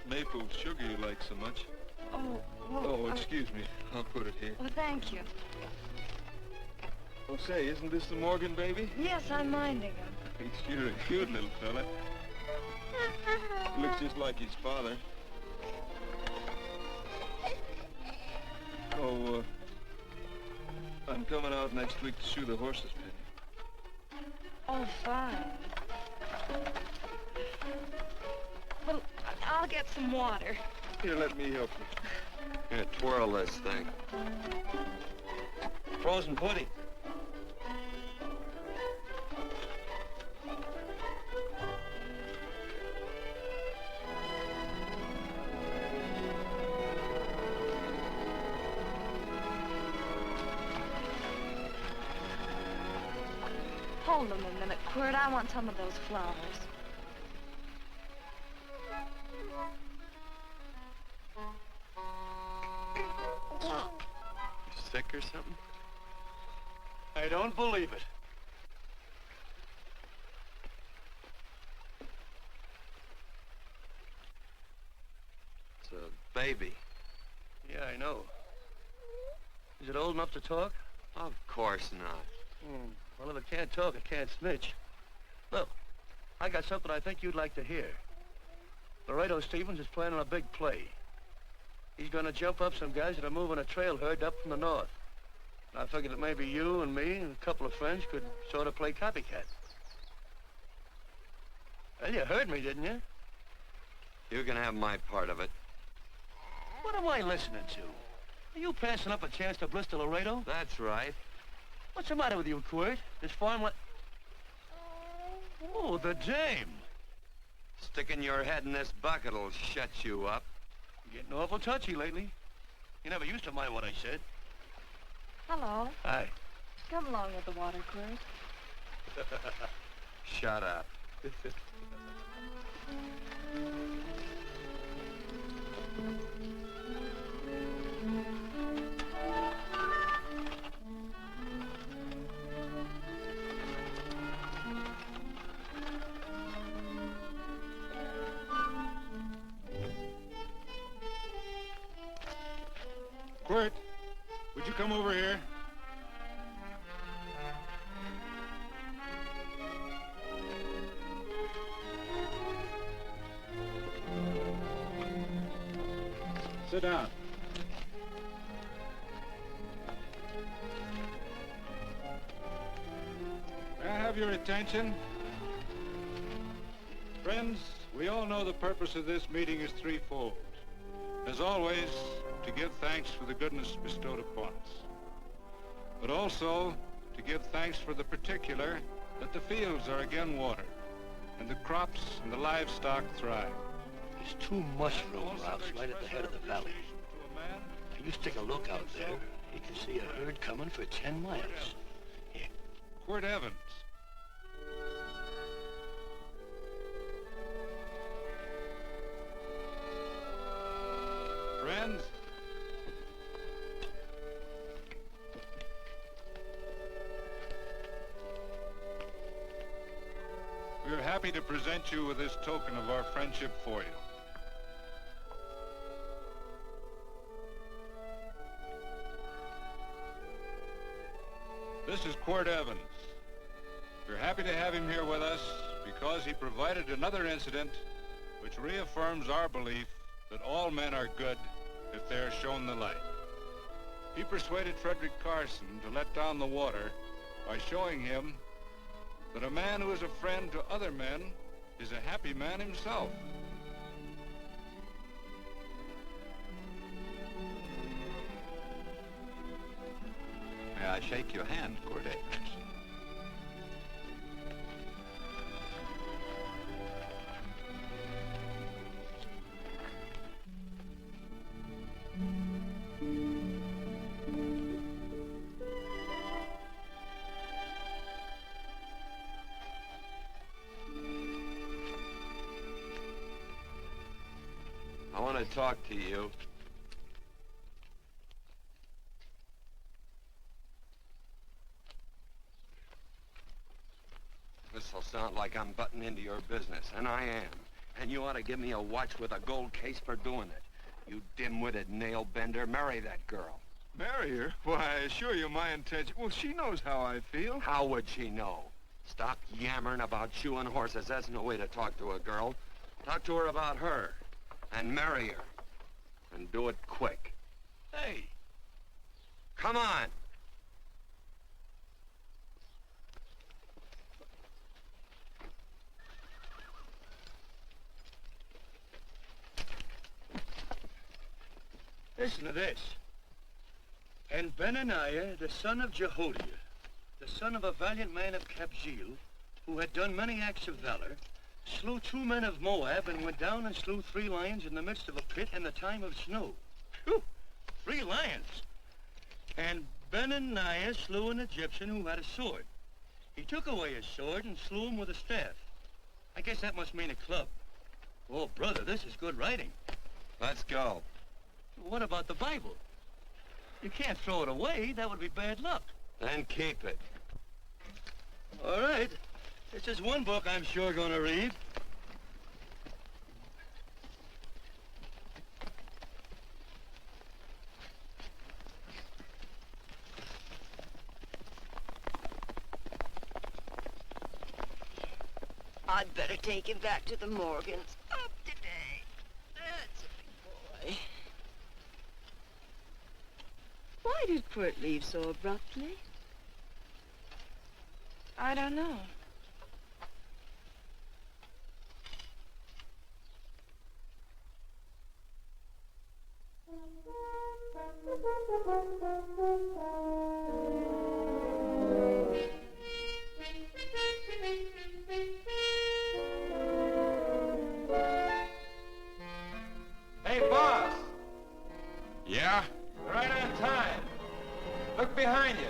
maple sugar you like so much. Oh, well, Oh, excuse me. I'll put it here. Well, thank you. Oh, say, isn't this the Morgan baby? Yes, I'm minding him. He's sure a cute little fella. Looks just like his father. Oh, I'm coming out next week to shoe the horses, Penny. Oh, fine. Well, I'll get some water. Here, let me help you. Here, twirl this thing. Frozen pudding. Hold them a minute, Quirt. I want some of those flowers. Sick or something? I don't believe it. It's a baby. Yeah, I know. Is it old enough to talk? Of course not. Well, if it can't talk, it can't snitch. Look, I got something I think you'd like to hear. Laredo Stevens is planning a big play. He's gonna jump up some guys that are moving a trail herd up from the north. And I figured that maybe you and me and a couple of friends could sort of play copycat. Well, you heard me, didn't you? You can have my part of it. What am I listening to? Are you passing up a chance to blister Laredo? That's right. What's the matter with you, Quirt? This farm what? Oh, the dame. Sticking your head in this bucket'll shut you up. You're getting awful touchy lately. You never used to mind what I said. Hello. Hi. Come along with the water, Quirt. Shut up. Quirt, would you come over here? Sit down. May I have your attention? Friends, we all know the purpose of this meeting is threefold. As always, to give thanks for the goodness bestowed upon us, but also to give thanks for the particular that the fields are again watered, and the crops and the livestock thrive. There's two mushroom routes right at the head of the valley. If you stick a look out there, you can see a herd coming for 10 miles. Here. Quirt Evans. Friends, we are happy to present you with this token of our friendship for you. This is Quirt Evans. We're happy to have him here with us because he provided another incident which reaffirms our belief that all men are good if they are shown the light. He persuaded Frederick Carson to let down the water by showing him that a man who is a friend to other men is a happy man himself. May I shake your hand, Quirt Evans? I want to talk to you. This'll sound like I'm butting into your business, and I am. And you ought to give me a watch with a gold case for doing it. You dim-witted nail-bender, marry that girl. Marry her? Why, I assure you my intention... Well, she knows how I feel. How would she know? Stop yammering about shoeing horses. That's no way to talk to a girl. Talk to her about her. And marry her. And do it quick. Hey. Come on. Listen to this. And Benaniah, the son of Jehoiada, the son of a valiant man of Kabzeel, who had done many acts of valor, slew 2 men of Moab and went down and slew 3 lions in the midst of a pit in the time of snow. Whew, 3 lions. And Benaniah slew an Egyptian who had a sword. He took away his sword and slew him with a staff. I guess that must mean a club. Oh, brother, this is good writing. Let's go. What about the Bible? You can't throw it away. That would be bad luck. Then keep it. All right. This is one book I'm sure going to read. I'd better take him back to the Morgans. Up today. That's a big boy. Why did Quirt leave so abruptly? I don't know. Hey, boss. Yeah? Right on time. Look behind you.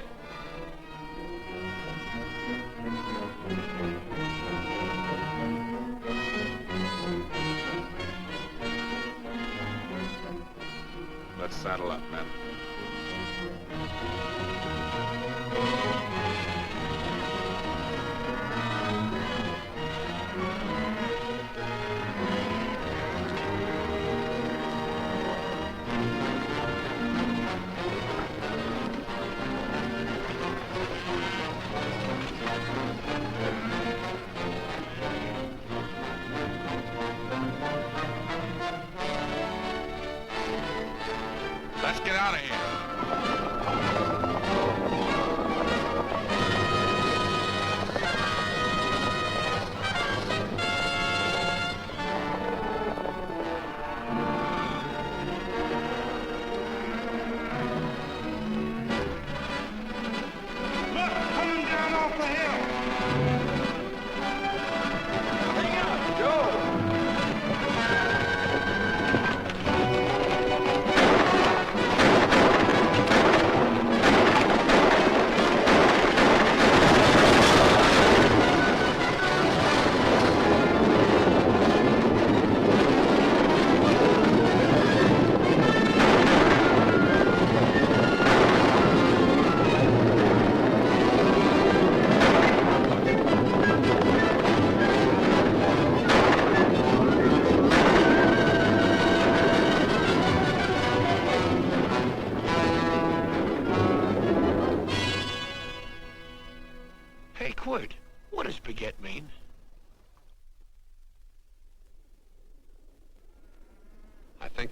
Let's saddle up, men. Let's get out of here.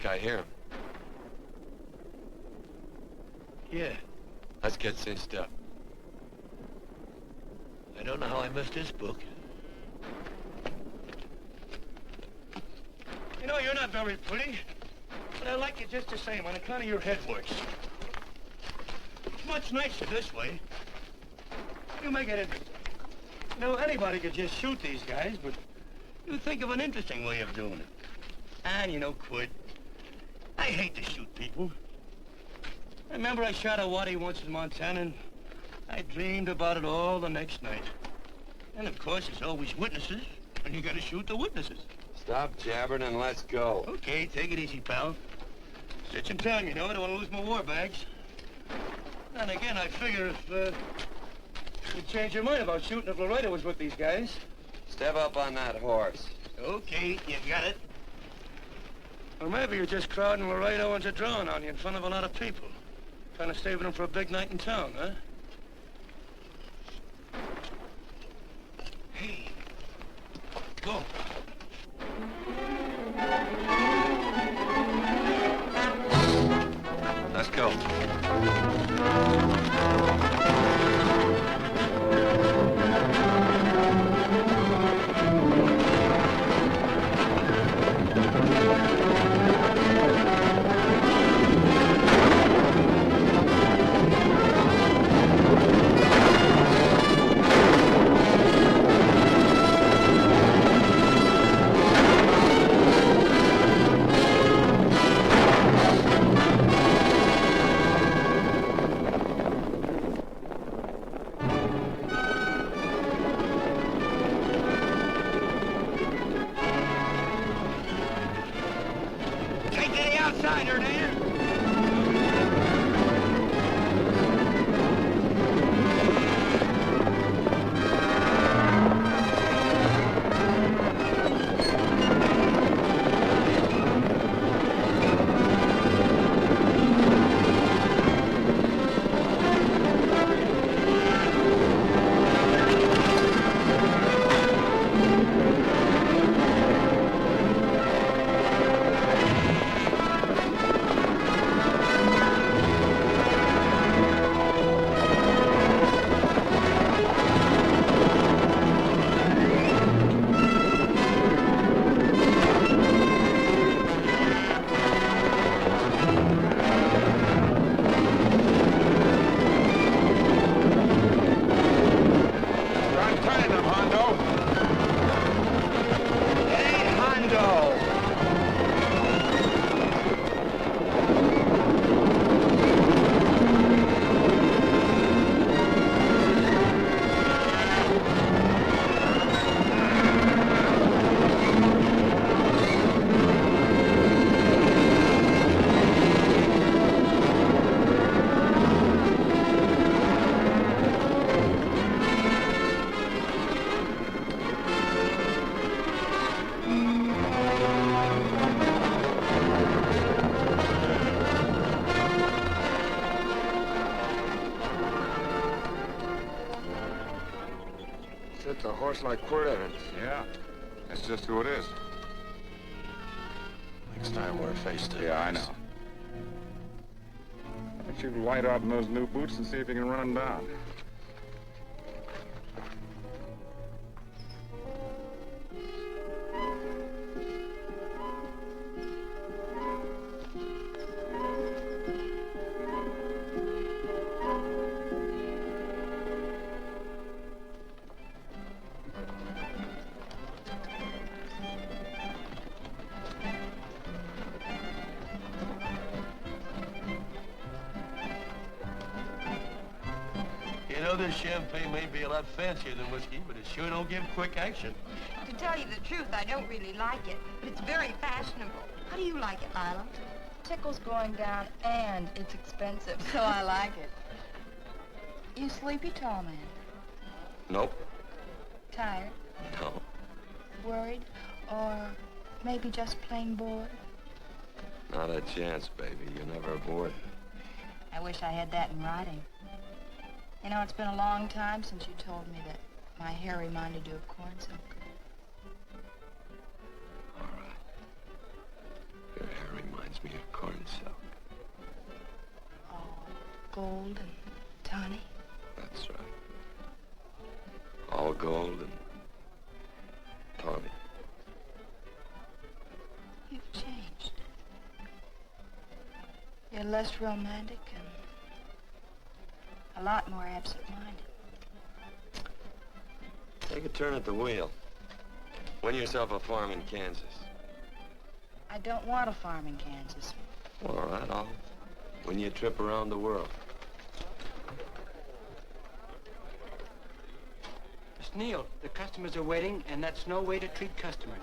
think I hear him. Yeah. Let's get cinched up. I don't know how I missed this book. You know, you're not very pretty, but I like you just the same on account of your head works. It's much nicer this way. You make it interesting. You know, anybody could just shoot these guys, but you think of an interesting way of doing it. And, you know, Quirt, I hate to shoot people. I remember I shot a waddy once in Montana, and I dreamed about it all the next night. And, of course, there's always witnesses, and you gotta shoot the witnesses. Stop jabbering and let's go. Okay, take it easy, pal. Stitching time, you know. I don't want to lose my war bags. And again, I figure if you'd change your mind about shooting if Loretta was with these guys. Step up on that horse. Okay, you got it. Or maybe you're just crowding Laredo into drawing on you in front of a lot of people. Trying to stay with them for a big night in town, huh? Hey, go. Let's go. It's a horse like Quirt Evans. Yeah, that's just who it is. Next time we're face to face. Yeah, I know. Why don't you light out in those new boots and see if you can run him down? You know, this champagne may be a lot fancier than whiskey, but it sure don't give quick action. To tell you the truth, I don't really like it, but it's very fashionable. How do you like it, Lila? Tickle's going down, and it's expensive, so I like it. You sleepy, tall man? Nope. Tired? No. Worried? Or maybe just plain bored? Not a chance, baby. You're never bored. I wish I had that in writing. You know, it's been a long time since you told me that my hair reminded you of corn silk. All right. Your hair reminds gold and tawny. That's right. All gold and tawny. You've changed. You're less romantic and a lot more absent-minded. Take a turn at the wheel. Win yourself a farm in Kansas. I don't want a farm in Kansas. Well, all right, I'll win you a trip around the world. Miss Neal, the customers are waiting, and that's no way to treat customers.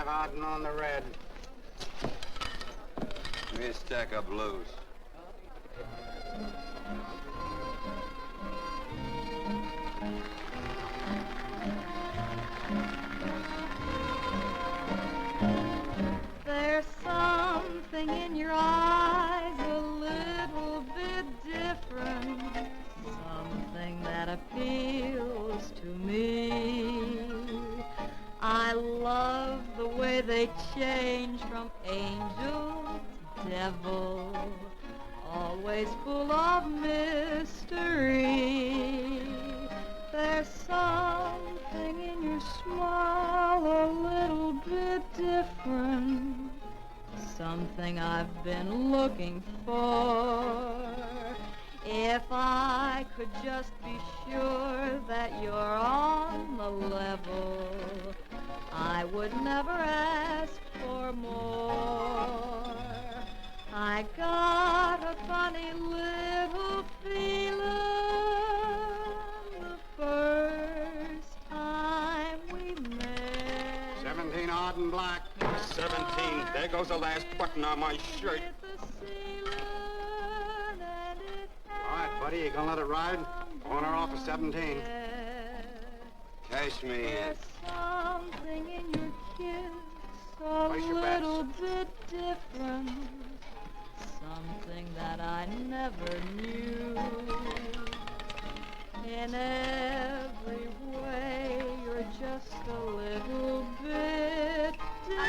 Odd and on the red. Give me a stack of blues. There's something in your eyes a little bit different, something that appeals to me. I love the way they change from angel to devil, always full of mystery. There's something in your smile a little bit different, something I've been looking for. If I could just be sure that you're on the level, I would never ask for more. I got a funny little feeling the first time we met. 17 odd and black. 17. There goes the last button on my shirt. All right, buddy, you gonna let it ride? On or off of 17. Cash me in. There's something in your kiss a Place your little bit different, something that I never knew. In every way, you're just a little bit different.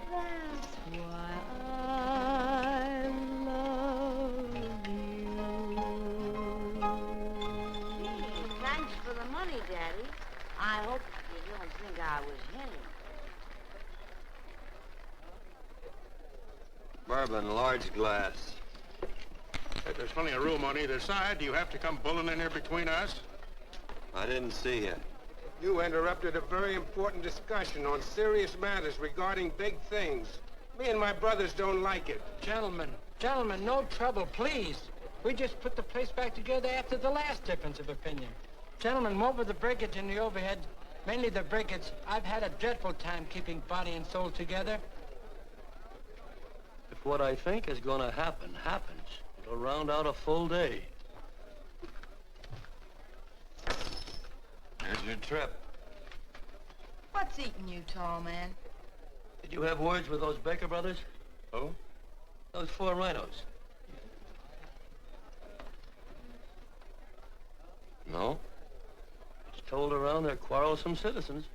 That's why I love you. Thanks for the money, Daddy. I hope you don't think I was hinting. Bourbon, large glass. If there's plenty of room on either side, do you have to come bulling in here between us? I didn't see you. You interrupted a very important discussion on serious matters regarding big things. Me and my brothers don't like it. Gentlemen, no trouble, please. We just put the place back together after the last difference of opinion. Gentlemen, what with the breakage and the overhead, mainly the breakage, I've had a dreadful time keeping body and soul together. If what I think is going to happen happens, it'll round out a full day. Here's your trip. What's eating you, tall man? Did you have words with those Baker brothers? Who? Those 4 rhinos. No. It's told around they're quarrelsome citizens.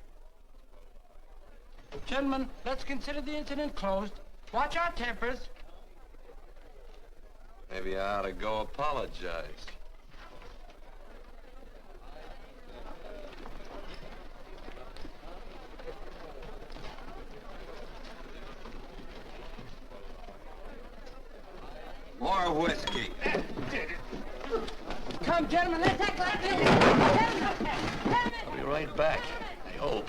Gentlemen, let's consider the incident closed. Watch our tempers. Maybe I ought to go apologize. More whiskey. Come, gentlemen, let's act like this. I'll be right back, I hope.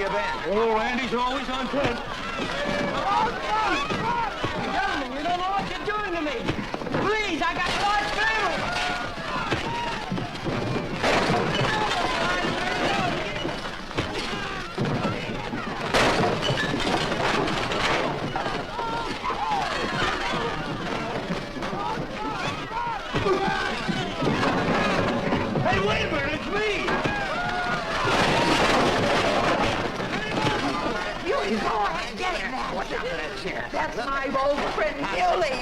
event. Oh, Randy's always on time. Gentlemen, you don't know what you're doing to me. Please, I got a large family. Hey, wait a minute, it's me! Muley, go ahead, get it now. What's up with that chair? That's my old friend, Muley.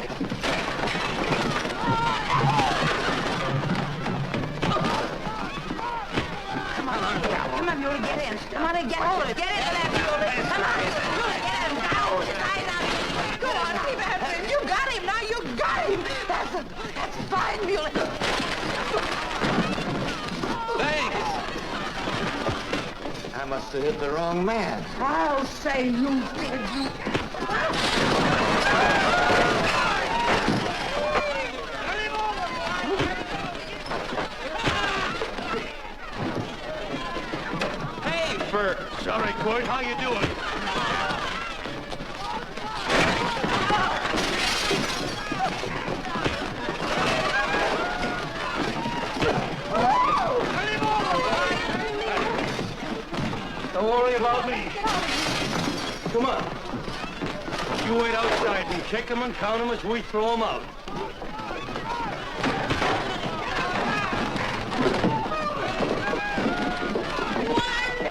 Come on, Muley, get in. Come on and get hold of it. Get into that, Muley. Come on, Muley, get in. Hold it right now. Go on, keep after him. You got him, now you got him. That's fine, Muley. Thanks! I must have hit the wrong man. I'll say you did, you. Hey, Bert. Sorry, Quirt. How you doing? Don't worry about me. Come on. You wait outside and check them and count them as we throw them out.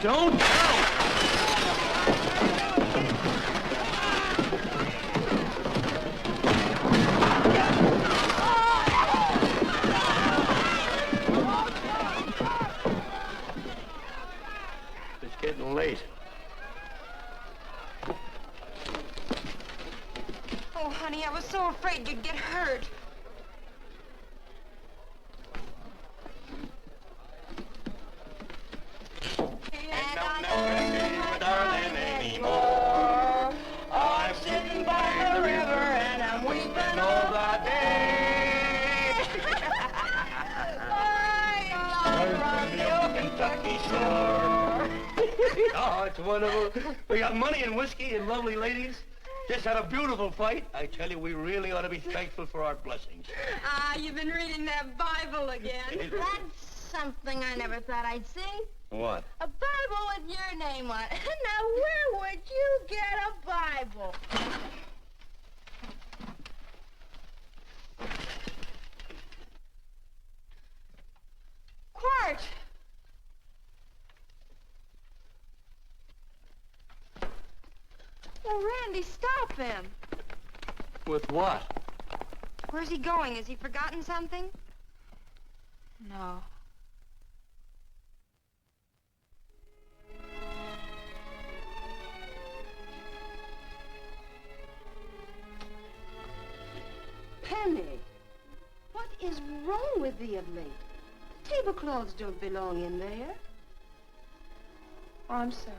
Don't count! It's getting late. Oh, honey, I was so afraid you'd get hurt. I'm sitting by the river and I'm weeping all the day. From the old Kentucky shore. Oh, it's wonderful. We got money and whiskey and lovely ladies. Just had a beautiful fight. I tell you, we really ought to be thankful for our blessings. Ah, you've been reading that Bible again. That's something I never thought I'd see. What? A Bible with your name on it. Now, where would you get a Bible? Quirt! Oh, Randy, stop him. With what? Where's he going? Has he forgotten something? No. Penny, what is wrong with thee of late? Tablecloths don't belong in there. Oh, I'm sorry.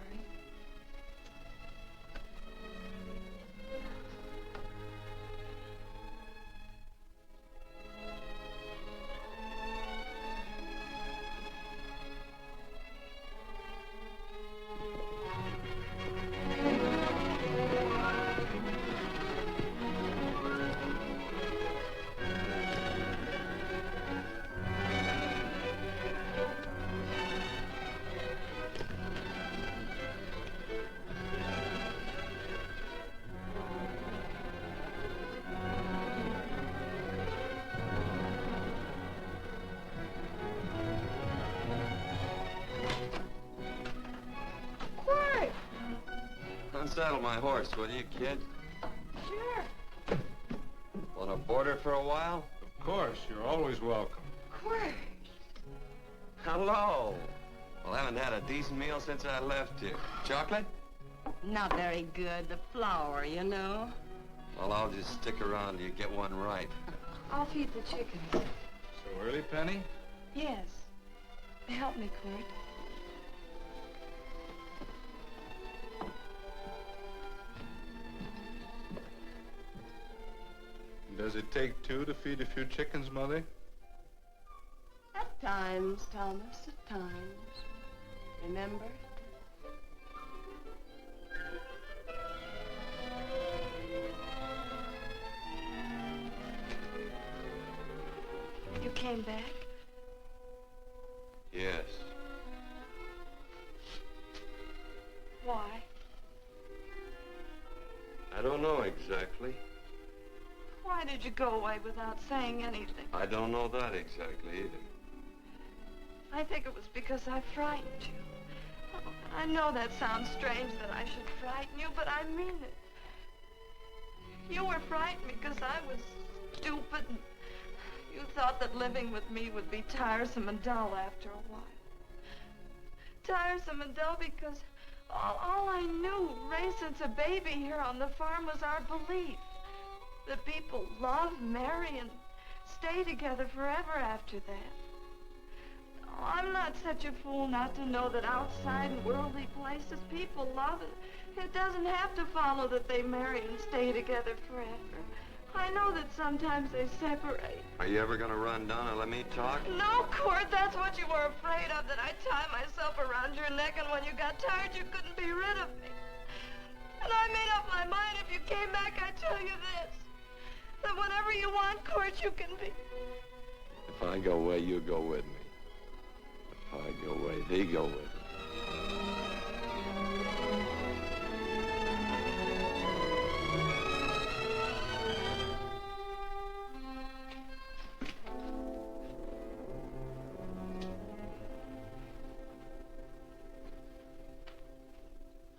Unsaddle my horse, will you, kid? Sure. Want to board her for a while? Of course, you're always welcome. Quirt. Hello. Well, I haven't had a decent meal since I left here. Chocolate? Not very good. The flour, you know. Well, I'll just stick around till you get one right. I'll feed the chickens. So early, Penny? Yes. Help me, Quirt. Does it take two to feed a few chickens, Mother? At times, Thomas, at times. Remember? came back? Yes. Why? I don't know exactly. Why did you go away without saying anything? I don't know that exactly either. I think it was because I frightened you. I know that sounds strange that I should frighten you, but I mean it. You were frightened because I was stupid, and you thought that living with me would be tiresome and dull after a while. Tiresome and dull because all I knew, raised since a baby here on the farm, was our belief that people love, marry, and stay together forever after that. Oh, I'm not such a fool not to know that outside in worldly places people love it. It doesn't have to follow that they marry and stay together forever. I know that sometimes they separate. Are you ever going to run down and let me talk? No, Quirt, that's what you were afraid of, that I'd tie myself around your neck, and when you got tired, you couldn't be rid of me. And I made up my mind, if you came back, I'd tell you this, that whatever you want, Quirt, you can be. If I go away, you go with me. If I go away, they go with me.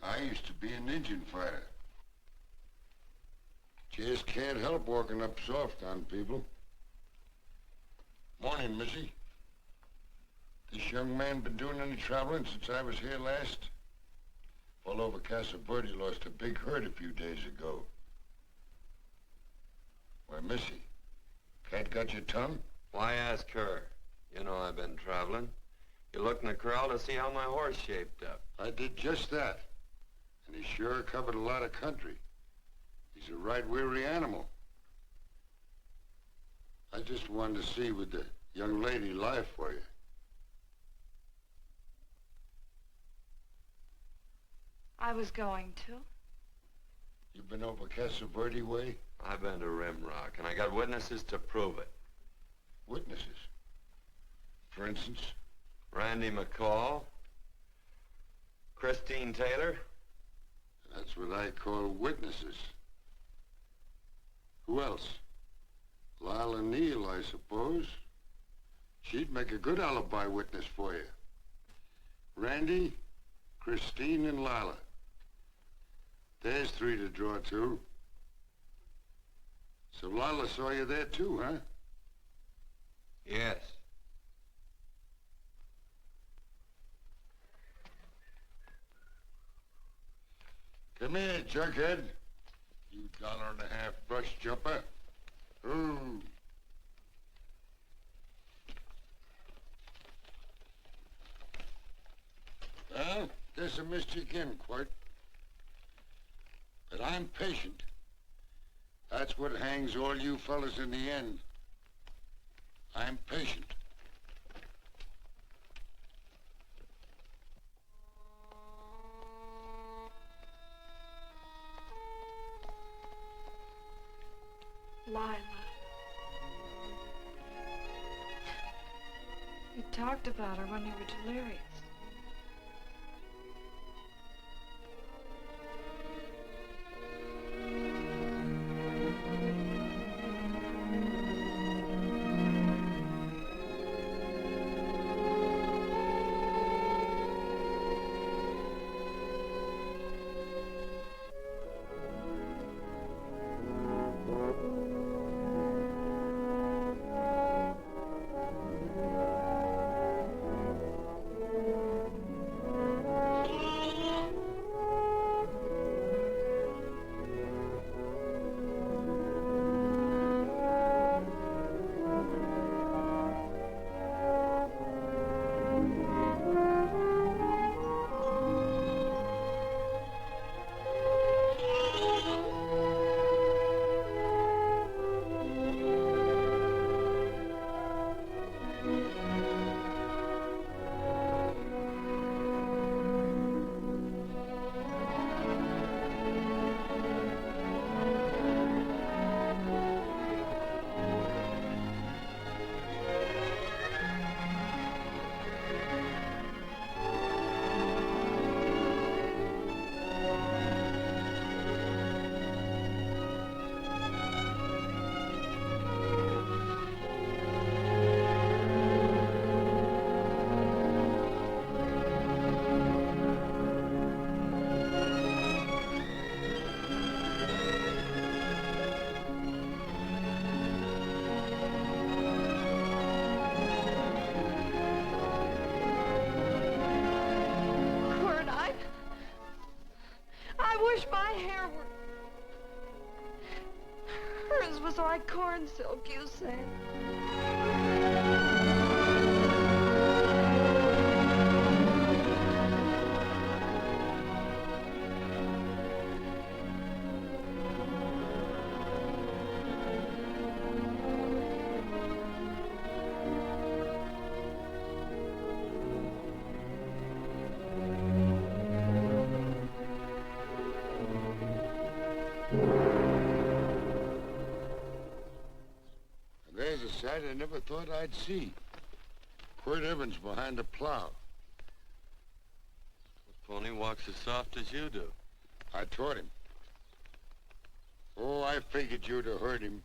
I used to be an Indian fighter. Just can't help walking up soft on people. Morning, Missy. This young man been doing any traveling since I was here last? All over Casa Verde lost a big herd a few days ago. Why, Missy, cat got your tongue? Why ask her? You know I've been traveling. You looked in the corral to see how my horse shaped up. I did just that. And he sure covered a lot of country. He's a right weary animal. I just wanted to see would the young lady lie for you. I was going to. You been over Casa Verde way? I've been to Rimrock, and I got witnesses to prove it. Witnesses? For instance? Randy McCall, Christine Taylor. That's what I call witnesses. Who else? Lila Neal, I suppose. She'd make a good alibi witness for you. Randy, Christine, and Lila. There's three to draw to. So Lila saw you there too, huh? Yes. Come here, jerkhead. You $1.50 brush jumper. Ooh. Well, guess I missed you again, Quirt. But I'm patient. That's what hangs all you fellas in the end. I'm patient. Lila. You talked about her when you were delirious. was like corn silk, you said. There's a sight I never thought I'd see. Quirt Evans behind the plow. The pony walks as soft as you do. I taught him. Oh, I figured you'd have heard him.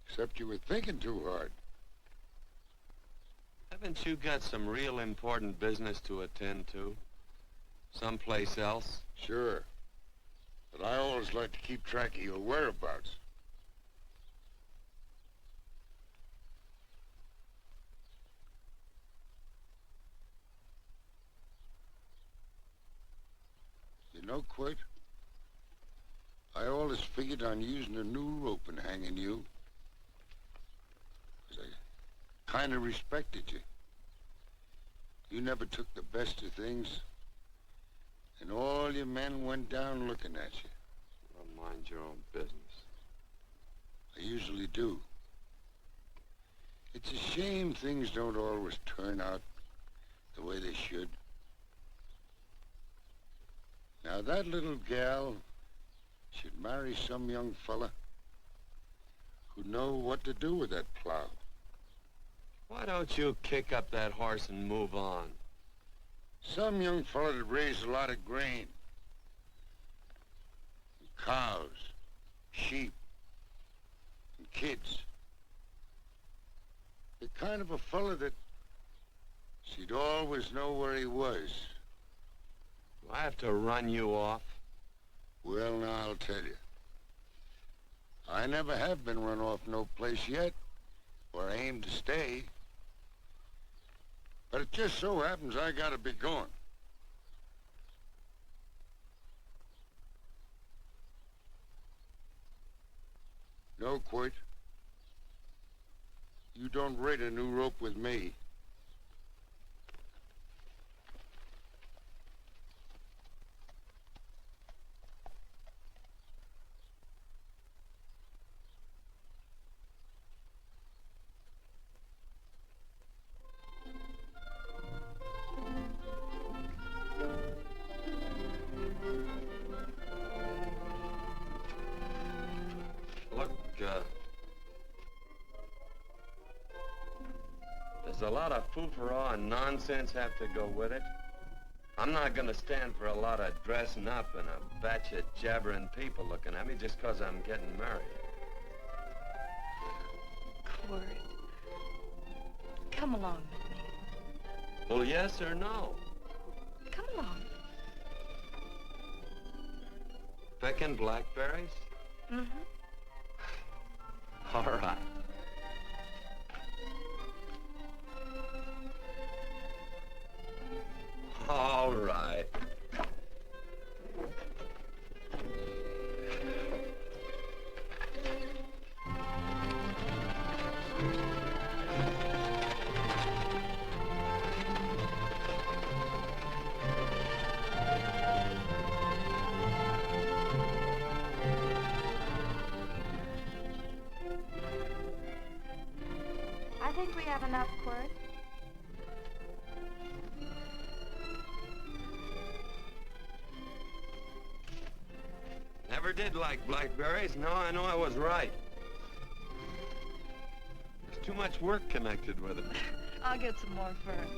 Except you were thinking too hard. Haven't you got some real important business to attend to? Someplace else? Sure. But I always like to keep track of your whereabouts. You know, Quirt, I always figured on using a new rope and hanging you. 'Cause I kind of respected you. You never took the best of things, and all your men went down looking at you. Well, mind your own business. I usually do. It's a shame things don't always turn out the way they should. Now, that little gal should marry some young fella who'd know what to do with that plow. Why don't you kick up that horse and move on? Some young fella that raised a lot of grain. And cows, sheep, and kids. The kind of a fella that she'd always know where he was. Do I have to run you off? Well, now, I'll tell you. I never have been run off no place yet, where I aim to stay. But it just so happens I gotta be going. No, Quirt. You don't rate a new rope with me. There's a lot of foo-for-all and nonsense have to go with it. I'm not gonna stand for a lot of dressing up and a batch of jabbering people looking at me just 'cause I'm getting married. Quirt, come along with me. Well, yes or no? Come along. Pecking blackberries? Mm-hmm. All right. All right. I think we have enough, Quirt. Never did like blackberries. Now I know I was right. There's too much work connected with it. I'll get some more fern.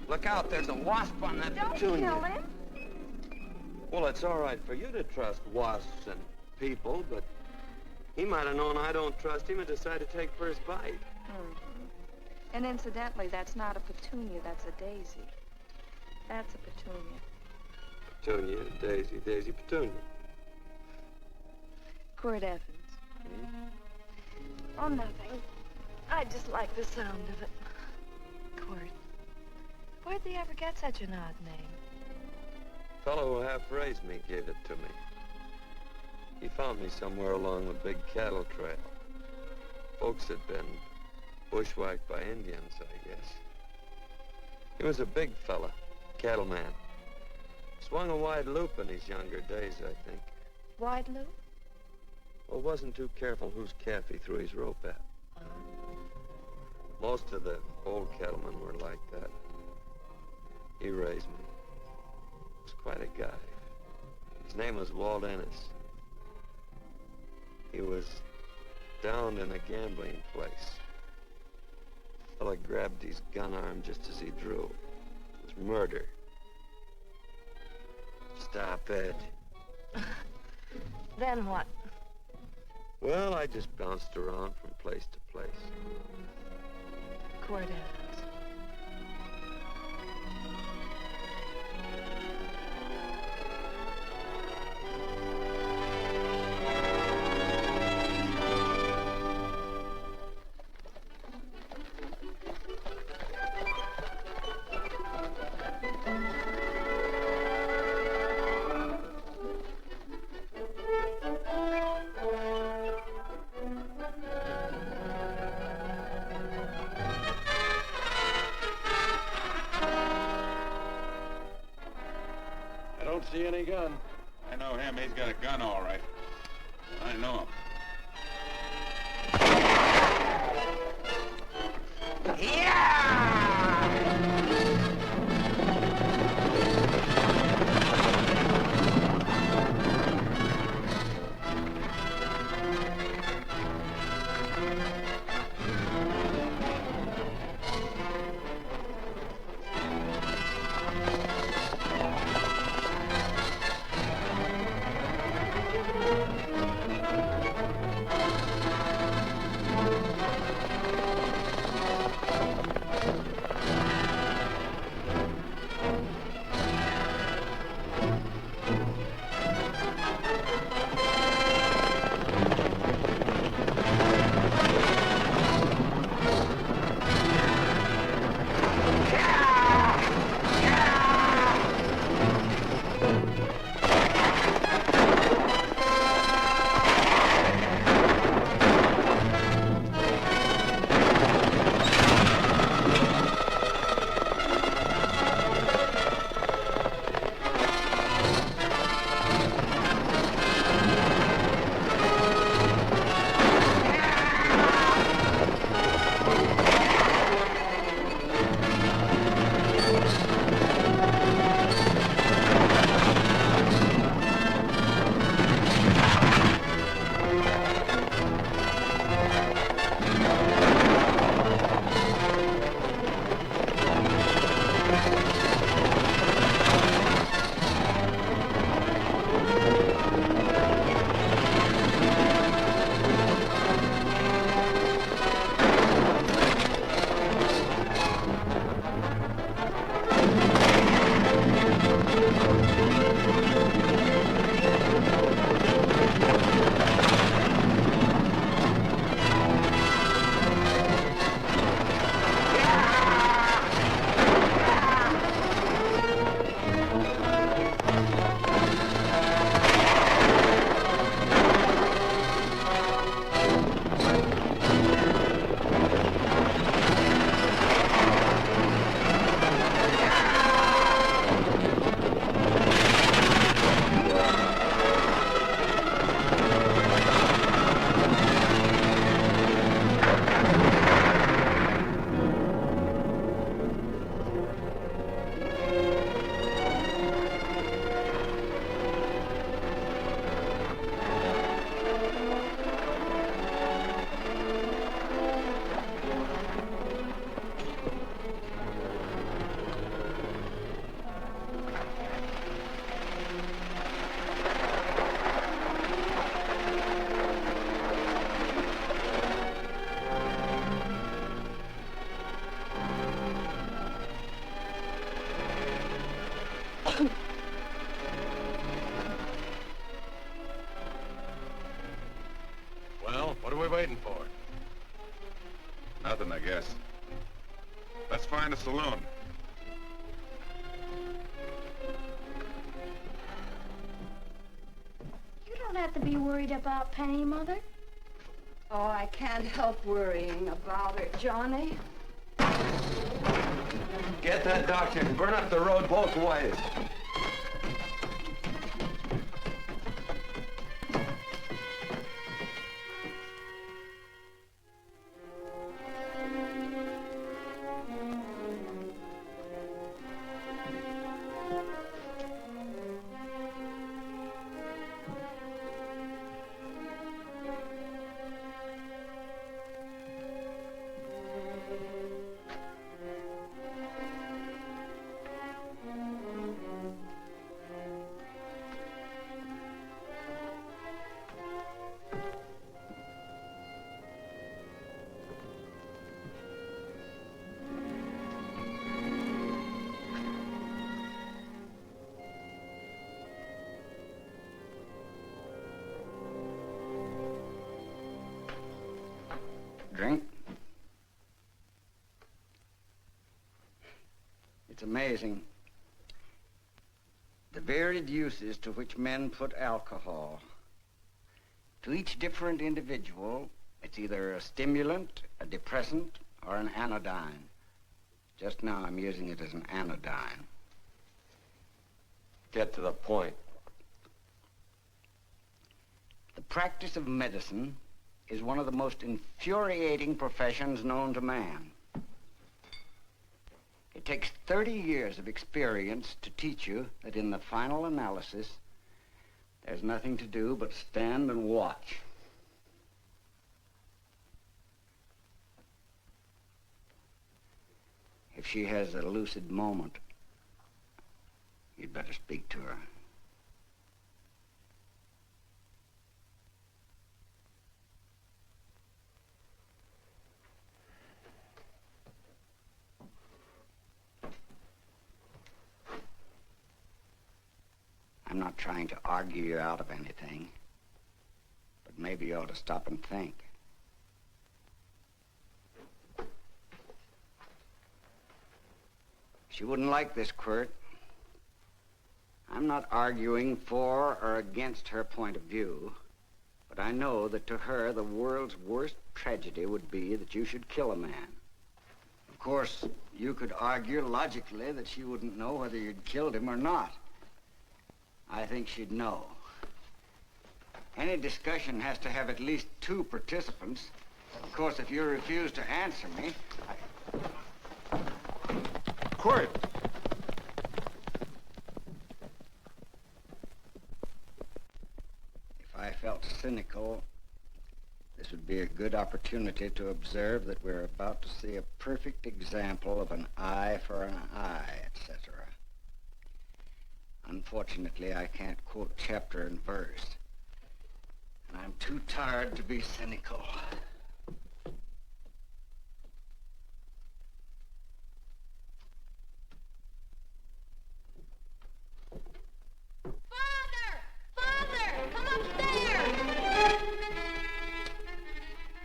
Look out, there's a wasp on that petunia. Don't kill him. Well, it's all right for you to trust wasps and people, but he might have known I don't trust him and decided to take first bite. Mm-hmm. And incidentally, that's not a petunia, that's a daisy. That's a petunia. Petunia, Daisy, Daisy, Petunia. Quirt Evans. Oh, nothing. I just like the sound of it. Quirt. Where'd they ever get such an odd name? Fellow who half-raised me gave it to me. He found me somewhere along the big cattle trail. Folks had been bushwhacked by Indians, I guess. He was a big fella, cattleman. Swung a wide loop in his younger days, I think. Wide loop? Well, wasn't too careful whose calf he threw his rope at. Most of the old cattlemen were like that. He raised me. Was quite a guy. His name was Walt Ennis. He was down in a gambling place. Fella grabbed his gun arm just as he drew. It was murder. Stop it. Then what? Well, I just bounced around from place to place. Quirt Evans. See any gun? I know him. He's got a gun, all right. I know him. waiting for? Nothing, I guess. Let's find a saloon. You don't have to be worried about Penny, Mother. Oh, I can't help worrying about her, Johnny. Get that doctor and burn up the road both ways. Drink? It's amazing. The varied uses to which men put alcohol. To each different individual, it's either a stimulant, a depressant, or an anodyne. Just now I'm using it as an anodyne. Get to the point. The practice of medicine is one of the most infuriating professions known to man. It takes 30 years of experience to teach you that in the final analysis, there's nothing to do but stand and watch. If she has a lucid moment, you'd better speak to her. I'm not trying to argue you out of anything, but maybe you ought to stop and think. She wouldn't like this, Quirt. I'm not arguing for or against her point of view, but I know that to her the world's worst tragedy would be that you should kill a man. Of course, you could argue logically that she wouldn't know whether you'd killed him or not. I think she'd know. Any discussion has to have at least 2 participants. Of course, if you refuse to answer me, Quirt! If I felt cynical, this would be a good opportunity to observe that we're about to see a perfect example of an eye for an eye, etc. Unfortunately, I can't quote chapter and verse, and I'm too tired to be cynical.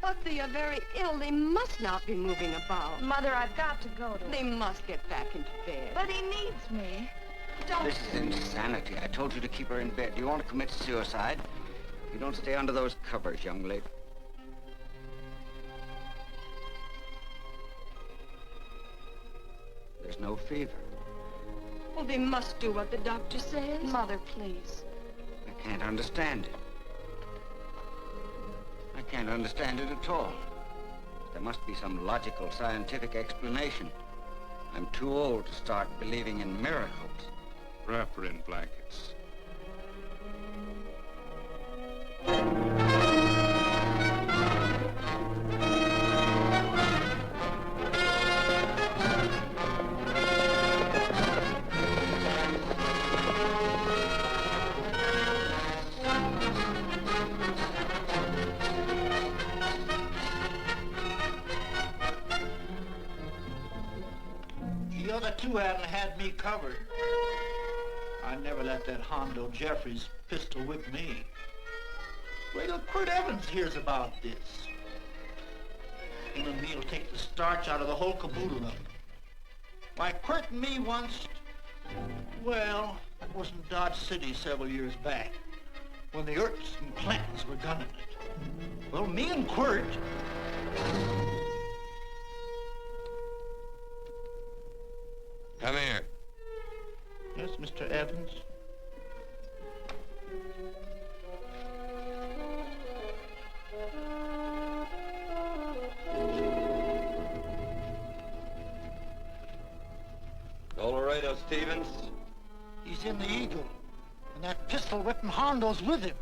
But they are very ill. They must not be moving about. Mother, I've got to go to him. They must get back into bed. But he needs me. Don't. This is insanity. I told you to keep her in bed. Do you want to commit suicide? You don't stay under those covers, young lady. There's no fever. Well, they must do what the doctor says. Mother, please. I can't understand it. I can't understand it at all. There must be some logical, scientific explanation. I'm too old to start believing in miracles. Wrap her in blankets. The other 2 hadn't had me covered. I never let that Hondo Jeffries pistol whip me. Wait till Quirt Evans hears about this. Him and me'll take the starch out of the whole caboodle of them. Why, Quirt and me once, well, that was in Dodge City several years back, when the Erts and Clintons were gunning it. Well, me and Quirt... Come here. Yes, Mr. Evans? Laredo Stevens? He's in the Eagle, and that pistol-whipping Hondo's with him.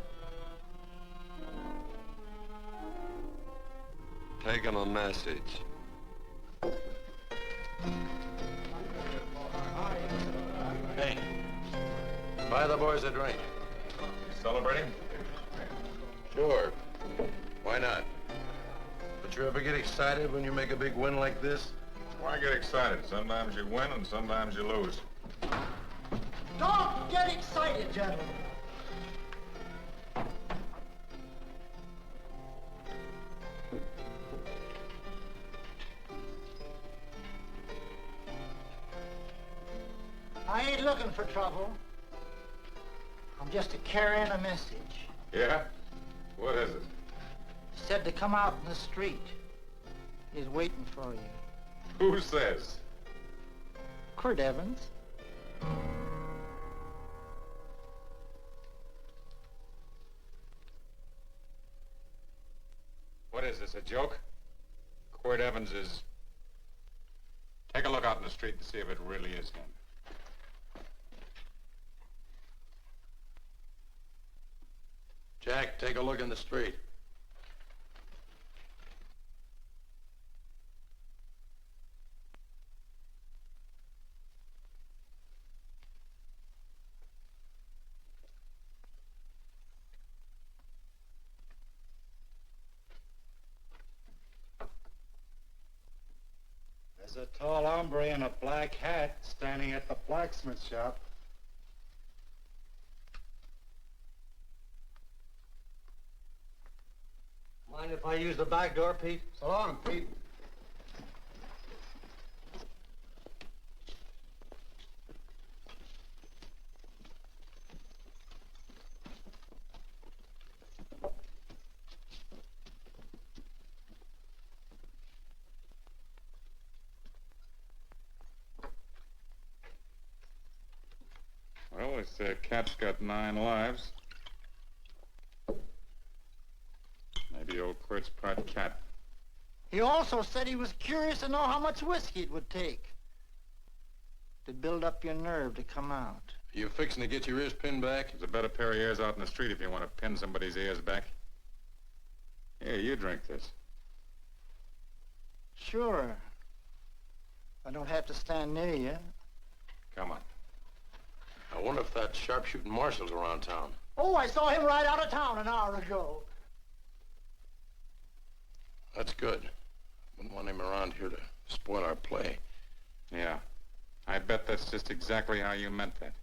Take him a message. Hey, buy the boys a drink. Celebrating? Sure. Why not? But you ever get excited when you make a big win like this? Why get excited? Sometimes you win and sometimes you lose. Don't get excited, gentlemen. I ain't looking for trouble. I'm just carrying a message. Yeah? What is it? Said to come out in the street. He's waiting for you. Who says? Quirt Evans. What is this, a joke? Quirt Evans is... Take a look out in the street and see if it really is him. Jack, take a look in the street. There's a tall hombre in a black hat standing at the blacksmith shop. Mind if I use the back door, Pete? So long, Pete. Well, this cat's got 9 lives. Maybe old Quirt's part cat. He also said he was curious to know how much whiskey it would take to build up your nerve to come out. You fixing to get your ears pinned back? There's a better pair of ears out in the street if you want to pin somebody's ears back. Here, you drink this. Sure. I don't have to stand near you. Come on. I wonder if that sharpshooting marshal's around town. Oh, I saw him ride out of town an hour ago. That's good. Wouldn't want him around here to spoil our play. Yeah. I bet that's just exactly how you meant that.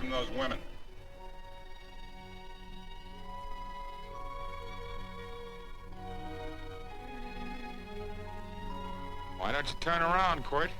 from those women. Why don't you turn around, Quirt?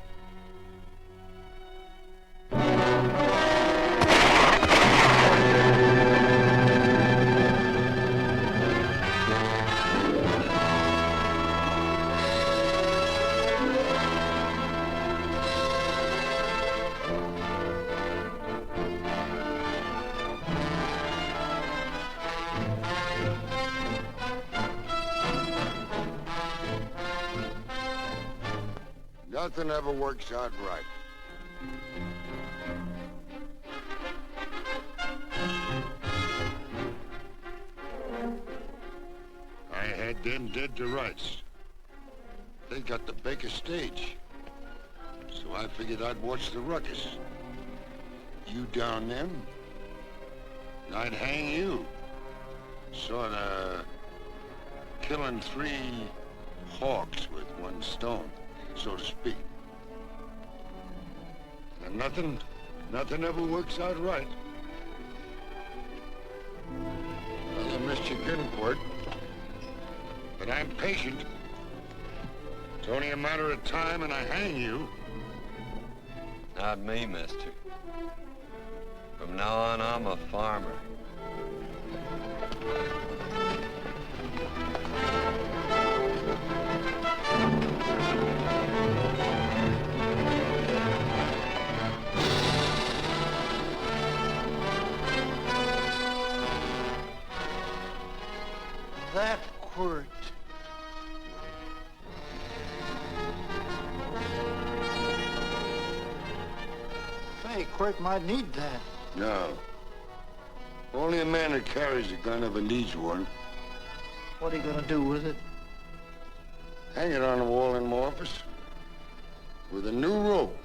Nothing ever works out right. I had them dead to rights. They got the Baker stage. So I figured I'd watch the ruckus. You down them, and I'd hang you. Sorta killing 3 hawks with 1 stone, so to speak. And nothing ever works out right. Well, I missed you again, Quirt. But I'm patient. It's only a matter of time and I hang you. Not me, mister. From now on, I'm a farmer. That Quirt. Say, Quirt might need that. No. Only a man who carries a gun ever needs one. What are you gonna do with it? Hang it on the wall in my office with a new rope.